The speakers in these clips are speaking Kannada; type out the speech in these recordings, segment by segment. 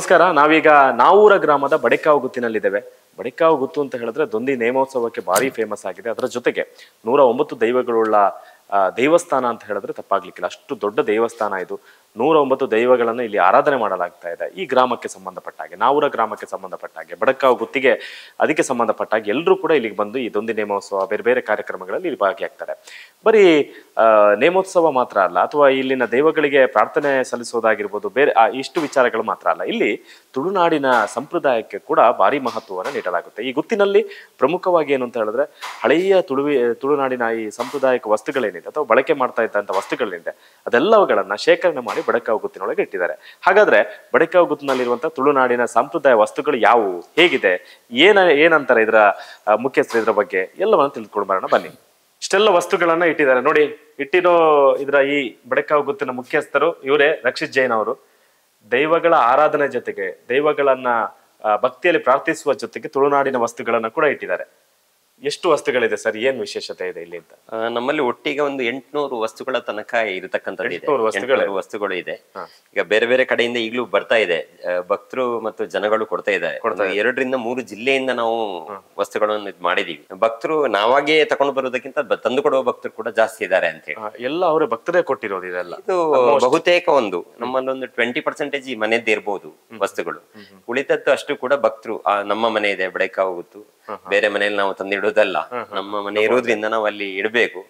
ನಮಸ್ಕಾರ. ನಾವೀಗ ನಾವೂರ ಗ್ರಾಮದ ಬಡೆಕಾವು ಗುತ್ತಿನಲ್ಲಿದ್ದೇವೆ. ಬಡೆಕಾವು ಗುತ್ತು ಅಂತ ಹೇಳಿದ್ರೆ ದೊಂದಿ ನೇಮೋತ್ಸವಕ್ಕೆ ಭಾರಿ ಫೇಮಸ್ ಆಗಿದೆ. ಅದರ ಜೊತೆಗೆ 109 ದೈವಗಳುಳ್ಳ ದೇವಸ್ಥಾನ ಅಂತ ಹೇಳಿದ್ರೆ ತಪ್ಪಾಗ್ಲಿಕ್ಕಿಲ್ಲ. ಅಷ್ಟು ದೊಡ್ಡ ದೇವಸ್ಥಾನ ಇದು. 109 ದೈವಗಳನ್ನು ಇಲ್ಲಿ ಆರಾಧನೆ ಮಾಡಲಾಗ್ತಾ ಇದೆ. ಈ ಗ್ರಾಮಕ್ಕೆ ಸಂಬಂಧಪಟ್ಟ ಹಾಗೆ, ನಾವೂರ ಗ್ರಾಮಕ್ಕೆ ಸಂಬಂಧಪಟ್ಟ ಹಾಗೆ, ಬಡಕಾವು ಗುತ್ತಿಗೆ ಅದಕ್ಕೆ ಸಂಬಂಧಪಟ್ಟ ಹಾಗೆ ಎಲ್ಲರೂ ಕೂಡ ಇಲ್ಲಿಗೆ ಬಂದು ಈ ದೊಂದಿ ನೇಮೋತ್ಸವ ಬೇರೆ ಬೇರೆ ಕಾರ್ಯಕ್ರಮಗಳಲ್ಲಿ ಇಲ್ಲಿ ಭಾಗಿಯಾಗ್ತಾರೆ. ಬರೀ ನೇಮೋತ್ಸವ ಮಾತ್ರ ಅಲ್ಲ, ಅಥವಾ ಇಲ್ಲಿನ ದೈವಗಳಿಗೆ ಪ್ರಾರ್ಥನೆ ಸಲ್ಲಿಸೋದಾಗಿರ್ಬೋದು, ಬೇರೆ ಇಷ್ಟು ವಿಚಾರಗಳು ಮಾತ್ರ ಅಲ್ಲ, ಇಲ್ಲಿ ತುಳುನಾಡಿನ ಸಂಪ್ರದಾಯಕ್ಕೆ ಕೂಡ ಭಾರಿ ಮಹತ್ವವನ್ನು ನೀಡಲಾಗುತ್ತೆ. ಈ ಗುತ್ತಿನಲ್ಲಿ ಪ್ರಮುಖವಾಗಿ ಏನು ಅಂತ ಹೇಳಿದ್ರೆ, ಹಳೆಯ ತುಳುನಾಡಿನ ಈ ಸಾಂಪ್ರದಾಯಿಕ ವಸ್ತುಗಳೇನಿದೆ ಅಥವಾ ಬಳಕೆ ಮಾಡ್ತಾ ಇದ್ದಂಥ ವಸ್ತುಗಳೇನಿದೆ ಅದೆಲ್ಲವುಗಳನ್ನ ಶೇಖರಣೆ ಮಾಡಿ ಬಡಕಾವು ಗುತ್ತಿನೊಳಗೆ ಇಟ್ಟಿದ್ದಾರೆ. ಹಾಗಾದ್ರೆ ಬಡಕಾವು ಗುತ್ತಿನಲ್ಲಿರುವಂತಹ ತುಳುನಾಡಿನ ಸಂಪ್ರದಾಯ ವಸ್ತುಗಳು ಯಾವುವು, ಹೇಗಿದೆ, ಏನಂತಾರೆ ಇದರ ಮುಖ್ಯಸ್ಥರು, ಇದರ ಬಗ್ಗೆ ಎಲ್ಲವನ್ನ ತಿಳ್ಕೊಂಡು ಬರೋಣ ಬನ್ನಿ. ಇಷ್ಟೆಲ್ಲ ವಸ್ತುಗಳನ್ನ ಇಟ್ಟಿದ್ದಾರೆ ನೋಡಿ. ಇಟ್ಟಿರೋ ಇದರ ಈ ಬಡಕಾವು ಗುತ್ತಿನ ಮುಖ್ಯಸ್ಥರು ಇವರೇ, ರಕ್ಷಿತ್ ಜೈನ್ ಅವರು. ದೈವಗಳ ಆರಾಧನೆ ಜೊತೆಗೆ, ದೈವಗಳನ್ನ ಭಕ್ತಿಯಲ್ಲಿ ಪ್ರಾರ್ಥಿಸುವ ಜೊತೆಗೆ ತುಳುನಾಡಿನ ವಸ್ತುಗಳನ್ನ ಕೂಡ ಇಟ್ಟಿದ್ದಾರೆ. ಎಷ್ಟು ವಸ್ತುಗಳಿದೆ ಸರ್, ಏನ್ ವಿಶೇಷತೆ ಇದೆ ಇಲ್ಲಿ ಅಂತ? ನಮ್ಮಲ್ಲಿ ಒಟ್ಟಿಗೆ ಒಂದು 800 ವಸ್ತುಗಳ ತನಕ ಇರತಕ್ಕಂಥದ್ದು ಇದೆ. 800 ವಸ್ತುಗಳು ಇದೆ. ಈಗ ಬೇರೆ ಬೇರೆ ಕಡೆಯಿಂದ ಈಗಲೂ ಬರ್ತಾ ಇದೆ, ಭಕ್ತರು ಮತ್ತು ಜನಗಳು ಕೊಡ್ತಾ ಇದ್ದಾರೆ. 2 ರಿಂದ 3 ಜಿಲ್ಲೆಯಿಂದ ನಾವು ವಸ್ತುಗಳನ್ನು ಇದು ಮಾಡಿದೀವಿ. ಭಕ್ತರು ನಾವಾಗೇ ತಗೊಂಡು ಬರೋದಕ್ಕಿಂತ ತಂದು ಕೊಡುವ ಭಕ್ತರು ಕೂಡ ಜಾಸ್ತಿ ಇದ್ದಾರೆ ಅಂತ ಹೇಳಿ. ಎಲ್ಲ ಅವರೇ ಭಕ್ತರೇ ಕೊಟ್ಟಿರೋದು ಇದೆಲ್ಲ. ಇದು ಬಹುತೇಕ ನಮ್ಮಲ್ಲಿ ಒಂದು 20% ಮನೆಯದ್ದೇ ಇರ್ಬೋದು ವಸ್ತುಗಳು. ಉಳಿದದ್ದು ಅಷ್ಟು ಕೂಡ ಭಕ್ತರು, ನಮ್ಮ ಮನೆ ಇದೆ ಬಡಕಾವು ಗುತ್ತು, ಬೇರೆ ಮನೆಯಲ್ಲಿ ನಾವು ತಂದಿಡೋದಲ್ಲ, ನಮ್ಮ ಮನೆ ಇರೋದ್ರಿಂದ ನಾವು ಅಲ್ಲಿ ಇಡಬೇಕು,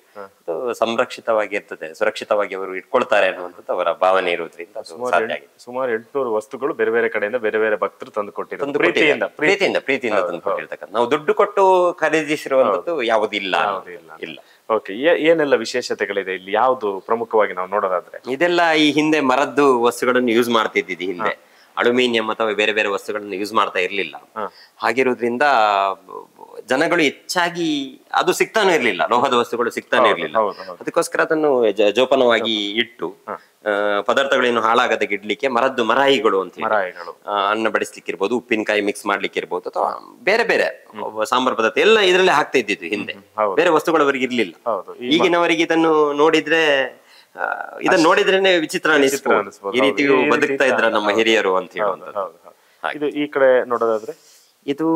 ಸಂರಕ್ಷಿತವಾಗಿ ಇರ್ತದೆ, ಸುರಕ್ಷಿತವಾಗಿ ಅವರು ಇಟ್ಕೊಳ್ತಾರೆ ಅನ್ನುವಂಥದ್ದು ಅವರ ಭಾವನೆ ಇರೋದ್ರಿಂದ ಸುಮಾರು 800 ವಸ್ತುಗಳು ಬೇರೆ ಬೇರೆ ಕಡೆಯಿಂದ ಬೇರೆ ಬೇರೆ ಭಕ್ತರು ತಂದು ಕೊಟ್ಟಿರೋದು. ಪ್ರೀತಿಯಿಂದ ತಂದು ಕೊಟ್ಟಿರ್ತಕ್ಕಂಥ, ನಾವು ದುಡ್ಡು ಕೊಟ್ಟು ಖರೀದಿಸಿರುವಂತದ್ದು ಯಾವುದಿಲ್ಲ. ಓಕೆ, ಏನೆಲ್ಲ ವಿಶೇಷತೆಗಳಿದೆ ಇಲ್ಲಿ, ಯಾವ್ದು ಪ್ರಮುಖವಾಗಿ ನಾವು ನೋಡೋದಾದ್ರೆ? ಇದೆಲ್ಲ ಈ ಹಿಂದೆ ಮರದ್ದು ವಸ್ತುಗಳನ್ನು ಯೂಸ್ ಮಾಡ್ತಿದ್ದಿದ್ದು, ಹಿಂದೆ ಅಲ್ಯೂಮಿನಿಯಂ ಅಥವಾ ಬೇರೆ ಬೇರೆ ವಸ್ತುಗಳನ್ನು ಯೂಸ್ ಮಾಡ್ತಾ ಇರ್ಲಿಲ್ಲ. ಹಾಗಿರೋದ್ರಿಂದ ಜನಗಳು ಹೆಚ್ಚಾಗಿ ಅದು ಸಿಗ್ತಾನೂ ಇರ್ಲಿಲ್ಲ, ಲೋಹದ ವಸ್ತುಗಳು ಸಿಗ್ತಾನೆ ಇರ್ಲಿಲ್ಲ. ಅದಕ್ಕೋಸ್ಕರ ಅದನ್ನು ಜೋಪಾನವಾಗಿ ಇಟ್ಟು ಪದಾರ್ಥಗಳೇನು ಹಾಳಾಗದಾಗೆ ಇಡ್ಲಿಕ್ಕೆ ಮರದ್ದು ಮರಾಯಿಗಳು ಅಂತ ಅನ್ನ ಬಡಿಸ್ಲಿಕ್ಕೆ ಇರ್ಬೋದು, ಉಪ್ಪಿನಕಾಯಿ ಮಿಕ್ಸ್ ಮಾಡ್ಲಿಕ್ಕೆ ಇರ್ಬೋದು, ಅಥವಾ ಬೇರೆ ಬೇರೆ ಸಾಂಬಾರ್ ಪದಾರ್ಥ ಎಲ್ಲ ಇದರಲ್ಲೇ ಹಾಕ್ತಾ ಇದ್ದಿದ್ದು ಹಿಂದೆ. ಬೇರೆ ವಸ್ತುಗಳವರಿಗೆ ಇರ್ಲಿಲ್ಲ. ಈಗಿನವರಿಗೆ ಇದನ್ನು ನೋಡಿದ್ರೆ ನೋಡಿದ್ರೇನೆ ವಿಚಿತ್ರ ಅನಿಸ್ಬೋದು, ಈ ರೀತಿ ಬದುಕ್ತಾ ಇದ್ರ ನಮ್ಮ ಹಿರಿಯರು ಅಂತ ಹೇಳುವಂಥದ್ದು. ಈ ಕಡೆ ನೋಡೋದಾದ್ರೆ ಇದು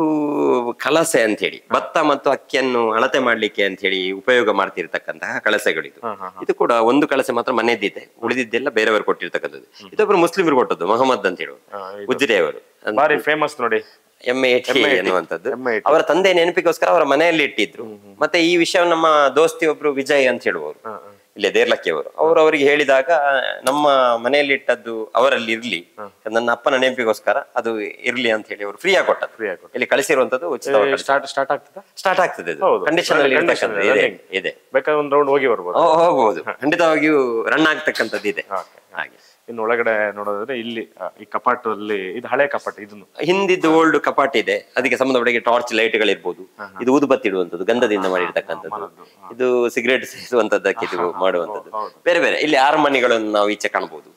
ಕಲಸೆ ಅಂತ ಹೇಳಿ, ಭತ್ತ ಮತ್ತು ಅಕ್ಕಿಯನ್ನು ಅಳತೆ ಮಾಡ್ಲಿಕ್ಕೆ ಅಂತ ಹೇಳಿ ಉಪಯೋಗ ಮಾಡ್ತಿರ್ತಕ್ಕಂತಹ ಕಳಸೆಗಳಿದು. ಇದು ಕೂಡ ಒಂದು ಕಳಸೆ ಮಾತ್ರ ಮನೆಯದ್ದಿದೆ, ಉಳಿದಿದ್ದೆಲ್ಲ ಬೇರೆಯವರು ಕೊಟ್ಟಿರ್ತಕ್ಕಂಥದ್ದು. ಇದೊಬ್ಬರು ಮುಸ್ಲಿಮರು ಕೊಟ್ಟದ್ದು, ಮೊಹಮ್ಮದ್ ಅಂತ ಹೇಳುವ ಉಜಿರೆ ಅವರು, ಫೇಮಸ್ ನೋಡಿ, MAT ಎನ್ನುವಂಥದ್ದು. ಅವರ ತಂದೆ ನೆನಪಿಗೋಸ್ಕರ ಅವರ ಮನೆಯಲ್ಲಿ ಇಟ್ಟಿದ್ರು. ಮತ್ತೆ ಈ ವಿಷಯ ನಮ್ಮ ದೋಸ್ತಿ ಒಬ್ರು ವಿಜಯ್ ಅಂತ ಹೇಳುವವರು, ಇಲ್ಲೇ ದೇರ್ಲಕ್ಕಿಯವರು, ಅವರಿಗೆ ಹೇಳಿದಾಗ ನಮ್ಮ ಮನೆಯಲ್ಲಿ ಇಟ್ಟದ್ದು ಅವರಲ್ಲಿ ಇರ್ಲಿ, ನನ್ನ ಅಪ್ಪನ ನೆನಪಿಗೋಸ್ಕರ ಅದು ಇರ್ಲಿ ಅಂತ ಹೇಳಿ ಅವರು ಫ್ರೀ ಆಗಿ ಕೊಟ್ಟದ್ದು. ಇಲ್ಲಿ ಕಳಿಸಿರುವಂತದ್ದು ಉಚಿತವಾಗಿ ಸ್ಟಾರ್ಟ್ ಆಗ್ತದೆ. ಕಂಡೀಷನ್ ಅಲ್ಲಿ ಇದೆ, ಬೇಕಾದ್ರೆ ಒಂದು ರೌಂಡ್ ಹೋಗಿ ಬರ್ಬೋದು, ಹೋಗ್ಬೋದು, ಖಂಡಿತವಾಗಿಯೂ ರನ್ ಆಗ್ತಕ್ಕಂಥದ್ದು ಇದೆ. ಹಾಗೆ ಇನ್ನು ಒಳಗಡೆ ನೋಡೋದಾದ್ರೆ ಇಲ್ಲಿ ಈ ಕಪಾಟಲ್ಲಿ, ಇದು ಹಳೆ ಕಪಾಟ, ಇದನ್ನು ಹಿಂದಿದ್ದು ಓಲ್ಡ್ ಕಪಾಟ ಇದೆ. ಅದಕ್ಕೆ ಸಂಬಂಧಪಟ್ಟ ಟಾರ್ಚ್ ಲೈಟ್ ಗಳಿರ್ಬೋದು, ಇದು ಊದುಬತ್ತಿ ಇಡುವಂಥದ್ದು, ಗಂಧದಿಂದ ಮಾಡಿರ್ತಕ್ಕಂಥದ್ದು, ಇದು ಸಿಗರೇಟ್ ಸೇರಿಸುವಂತದ್ದಕ್ಕೆ ಇದು ಮಾಡುವಂಥದ್ದು, ಬೇರೆ ಬೇರೆ ಇಲ್ಲಿ ಆರ್ಮನಿಗಳನ್ನು ನಾವು ಈಚೆ ಕಾಣಬಹುದು.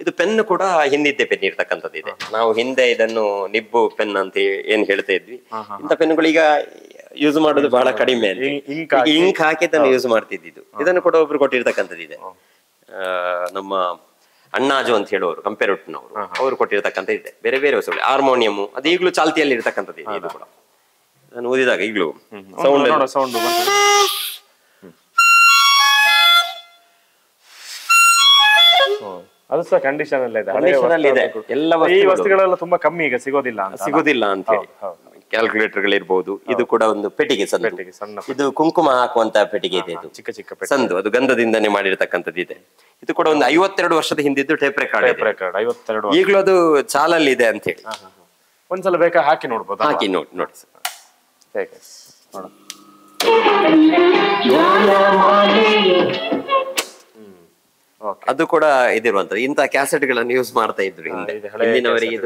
ಇದು ಪೆನ್ ಕೂಡ ಹಿಂದಿದ್ದೆ ಪೆನ್ ಇರ್ತಕ್ಕಂಥದ್ದು ಇದೆ. ನಾವು ಹಿಂದೆ ಇದನ್ನು ನಿಬ್ಬು ಪೆನ್ ಅಂತ ಏನ್ ಹೇಳ್ತಾ ಇದ್ವಿ, ಇಂಥ ಪೆನ್ಗಳು ಈಗ ಯೂಸ್ ಮಾಡೋದು ಬಹಳ ಕಡಿಮೆ. ಇಂಕ್ ಹಾಕಿ ಇದನ್ನು ಯೂಸ್ ಮಾಡ್ತಿದ್ದು, ಇದನ್ನು ಕೂಡ ಒಬ್ರು ಕೊಟ್ಟಿರ್ತಕ್ಕಂಥದ್ದು ಇದೆ. ನಮ್ಮ ಅಣ್ಣಾಜು ಅಂತ ಹೇಳುವರು ಕಂಪೇರುಟ್ನವರು, ಅವರು ಕೊಟ್ಟಿರ್ತಕ್ಕಂಥ ಇದೆ. ಬೇರೆ ಬೇರೆ ವಸ್ತುಗಳು, ಹಾರ್ಮೋನಿಯಂ ಅದು ಈಗಲೂ ಚಾಲ್ತಿಯಲ್ಲಿ ಇರ್ತಕ್ಕಂಥದ್ದು ಇದೆ. ಇದು ಕೂಡ ನಾನು ಓದಿದಾಗ ಈಗಲೂ ಸೌಂಡ್ ಅದು ಸಹ ಕಂಡೀಷನ್ ಅಲ್ಲೇ ಇದೆ. ಎಲ್ಲ ಈ ವಸ್ತುಗಳೆಲ್ಲ ತುಂಬಾ ಕಮ್ಮಿ ಈಗ ಸಿಗೋದಿಲ್ಲ ಅಂತ ಹೇಳಿ. ಕ್ಯಾಲ್ಕುಲೇಟರ್ ಗಳಿರ್ಬೋದು, ಇದು ಕೂಡ ಒಂದು ಪೆಟ್ಟಿಗೆ ಸಣ್ಣ, ಇದು ಕುಂಕುಮ ಹಾಕುವಂತ ಪೆಟ್ಟಿಗೆ ಇದೆ, ಇದು ಚಿಕ್ಕ ಚಿಕ್ಕ ಸಂದು, ಅದು ಗಂಧದಿಂದನೇ ಮಾಡಿರ್ತಕ್ಕಂಥದ್ದು ಇದೆ. ಇದು ಕೂಡ ಒಂದು 52 ವರ್ಷದ ಹಿಂದಿದ್ದು ಟೇಪ್ ರೆಕಾರ್ಡ್. 52 ಈಗಲೂ ಅದು ಚಾಲಲ್ಲಿ ಇದೆ ಅಂತ ಹೇಳಿ. ಒಂದ್ಸಲ ಬೇಕಾ ಹಾಕಿ ನೋಡ್ಬೋದು, ಹಾಕಿ ನೋಡಿ ಹೇಗೆ ಅದು ಕೂಡ ಇದಿರುವಂತದ್ದು. ಇಂತಹ ಕ್ಯಾಸೆಟ್ ಗಳನ್ನು ಯೂಸ್ ಮಾಡ್ತಾ ಇದ್ರು ಹಿಂದಿನವರಿಗೆ.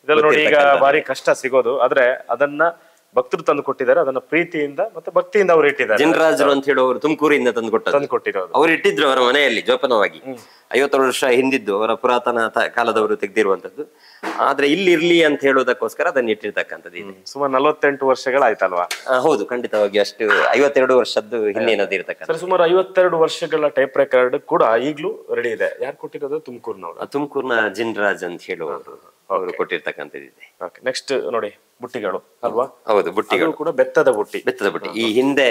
ಇದೆಲ್ಲ ನೋಡಿ, ಈಗ ಭಾರಿ ಕಷ್ಟ ಸಿಗೋದು, ಆದ್ರೆ ಅದನ್ನ ಭಕ್ತರು ತಂದು ಕೊಟ್ಟಿದ್ದಾರೆ. ಅದನ್ನ ಪ್ರೀತಿಯಿಂದ ಮತ್ತೆ ಭಕ್ತಿಯಿಂದ ಅವರು ಇಟ್ಟಿದ್ದಾರೆ. ಜಿನರಾಜರು ಅಂತ ಹೇಳುವವರು ತುಮಕೂರಿಂದ ತಂದು ಕೊಟ್ಟಿರೋದು, ಅವ್ರು ಇಟ್ಟಿದ್ರು ಅವರ ಮನೆಯಲ್ಲಿ ಜೋಪಾನವಾಗಿ. 50 ವರ್ಷ ಹಿಂದಿದ್ದು, ಅವರ ಪುರಾತನ ಕಾಲದವರು ತೆಗೆದಿರುವಂತದ್ದು. ಆದ್ರೆ ಇಲ್ಲಿ ಇರ್ಲಿ ಅಂತ ಹೇಳೋದಕ್ಕೋಸ್ಕರ ಅದನ್ನ ಇಟ್ಟಿರ್ತಕ್ಕಂಥದ್ದು ಇದೆ. ಸುಮಾರು 48 ವರ್ಷಗಳಾಯ್ತಲ್ವಾ? ಹೌದು, ಖಂಡಿತವಾಗಿ ಅಷ್ಟು 52 ವರ್ಷದ್ದು ಹಿಂದಿನದ್ದು ಇರ್ತಕ್ಕಂಥ. ಸುಮಾರು 52 ವರ್ಷಗಳ ಟೇಪ್ ರೆಕಾರ್ಡ್ ಕೂಡ ಈಗಲೂ ರೆಡಿ ಇದೆ. ಯಾರು ಕೊಟ್ಟಿರೋದು? ತುಮಕೂರ್ನವ್ರು, ತುಮಕೂರ್ನ ಜಿನರಾಜ್ ಅಂತ ಹೇಳುವವರು. ಅವರು ಕೊಟ್ಟಿರ್ತಕ್ಕಂಥದ್ದಿದೆ. ನೆಕ್ಸ್ಟ್ ನೋಡಿ ಬುಟ್ಟಿಗಳು ಅಲ್ವಾ? ಹೌದು, ಬುಟ್ಟಿಗಳು ಕೂಡ ಬೆತ್ತದ ಬುಟ್ಟಿ. ಈ ಹಿಂದೆ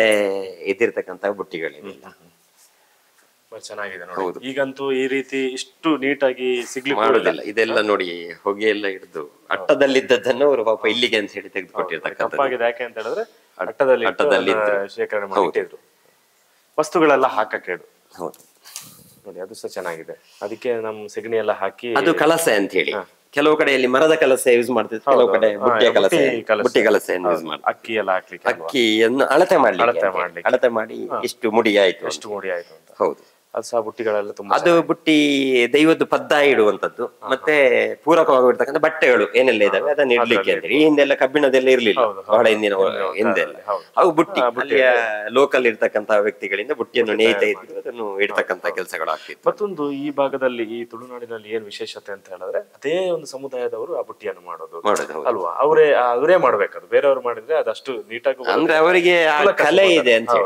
ಇದ್ದಿರ್ತಕ್ಕಂಥ ಬುಟ್ಟಿಗಳಿವೆಲ್ಲ ಚೆನ್ನಾಗಿದೆ ನೋಡಿ. ಈಗಂತೂ ಈ ರೀತಿ ಇಷ್ಟು ನೀಟಾಗಿ ಸಿಗ್ಲಿಕ್ಕೆ ಮಾಡುದಿಲ್ಲ. ಇದೆಲ್ಲ ನೋಡಿ ಹೊಗೆ ಎಲ್ಲ ಹಿಡಿದು ಅಟ್ಟದಲ್ಲಿದ್ದದ್ದನ್ನು ಅವರು ಪಾಪ ಇಲ್ಲಿಗೆ ಅಂತ ಹೇಳಿ ತೆಗೆದುಕೊಟ್ಟಿರ್ತಕ್ಕಂಥದ್ದು. ಯಾಕೆ ಅಂತ ಹೇಳಿದ್ರೆ ಅಟ್ಟದಲ್ಲಿ ಶೇಖರಣೆ ಮಾಡಿಟ್ಟಿದ್ರು. ವಸ್ತುಗಳೆಲ್ಲ ಹಾಕಕ್ಕೆ ಹೌದು ನೋಡಿ, ಅದು ಸಹ ಚೆನ್ನಾಗಿದೆ. ಅದಕ್ಕೆ ನಮ್ ಸೆಗಣಿ ಎಲ್ಲ ಹಾಕಿ, ಅದು ಕಲಸೆ ಅಂತ ಹೇಳಿ ಕೆಲವು ಕಡೆಯಲ್ಲಿ ಮರದ ಕಲಸೆ ಯೂಸ್ ಮಾಡ್ತಿದ್ರು, ಕೆಲವು ಕಡೆ ಬುಟ್ಟಿಯ ಕಲಸೆ, ಬುಟ್ಟಿ ಕಲಸೆಯನ್ನು ಯೂಸ್ ಮಾಡ್ತಾರೆ. ಅಕ್ಕಿ ಎಲ್ಲ ಹಾಕ್ಲಿಕ್ಕೆ, ಅಕ್ಕಿಯನ್ನು ಅಳತೆ ಮಾಡಿ ಇಷ್ಟು ಮುಡಿ ಆಯ್ತು ಅಂತ. ಹೌದು, ಅದು ಸಹ ಬುಟ್ಟಿಗಳೆಲ್ಲ ತುಂಬಾ. ಅದು ಬುಟ್ಟಿ ದೈವದ್ದು ಪದ್ದ ಇಡುವಂತದ್ದು, ಮತ್ತೆ ಪೂರಕವಾಗಿರ್ತಕ್ಕಂಥ ಬಟ್ಟೆಗಳು ಏನೆಲ್ಲ ಇದಾವೆ ಅದನ್ನ ಇಡ್ಲಿಕ್ಕೆ ಅಂತ ಹೇಳಿ. ಈ ಹಿಂದೆಲ್ಲ ಕಬ್ಬಿಣದೆಲ್ಲ ಇರ್ಲಿಲ್ಲ, ಬಹಳ ಹಿಂದೆಲ್ಲ ಅವು ಬುಟ್ಟಿ ಅಲ್ಲಿಯ ಲೋಕಲ್ ಇರ್ತಕ್ಕಂಥ ವ್ಯಕ್ತಿಗಳಿಂದ ಬುಟ್ಟಿಯನ್ನು ನೇಯ್ತಾ ಇದ್ರು, ಅದನ್ನು ಇಡ್ತಕ್ಕಂಥ ಕೆಲಸಗಳು ಆಗ್ತಿತ್ತು. ಮತ್ತೊಂದು ಈ ಭಾಗದಲ್ಲಿ, ಈ ತುಳುನಾಡಿನಲ್ಲಿ ಏನ್ ವಿಶೇಷತೆ ಅಂತ ಹೇಳಿದ್ರೆ, ಅದೇ ಒಂದು ಸಮುದಾಯದವರು ಆ ಬುಟ್ಟಿಯನ್ನು ಮಾಡೋದು ಅಲ್ವಾ? ಅವರೇ ಮಾಡ್ಬೇಕದು. ಬೇರೆಯವರು ಮಾಡಿದ್ರೆ ಅದಷ್ಟು ನೀಟಾಗಿ, ಅಂದ್ರೆ ಅವರಿಗೆ ಆ ಕಲೆ ಇದೆ ಅಂತ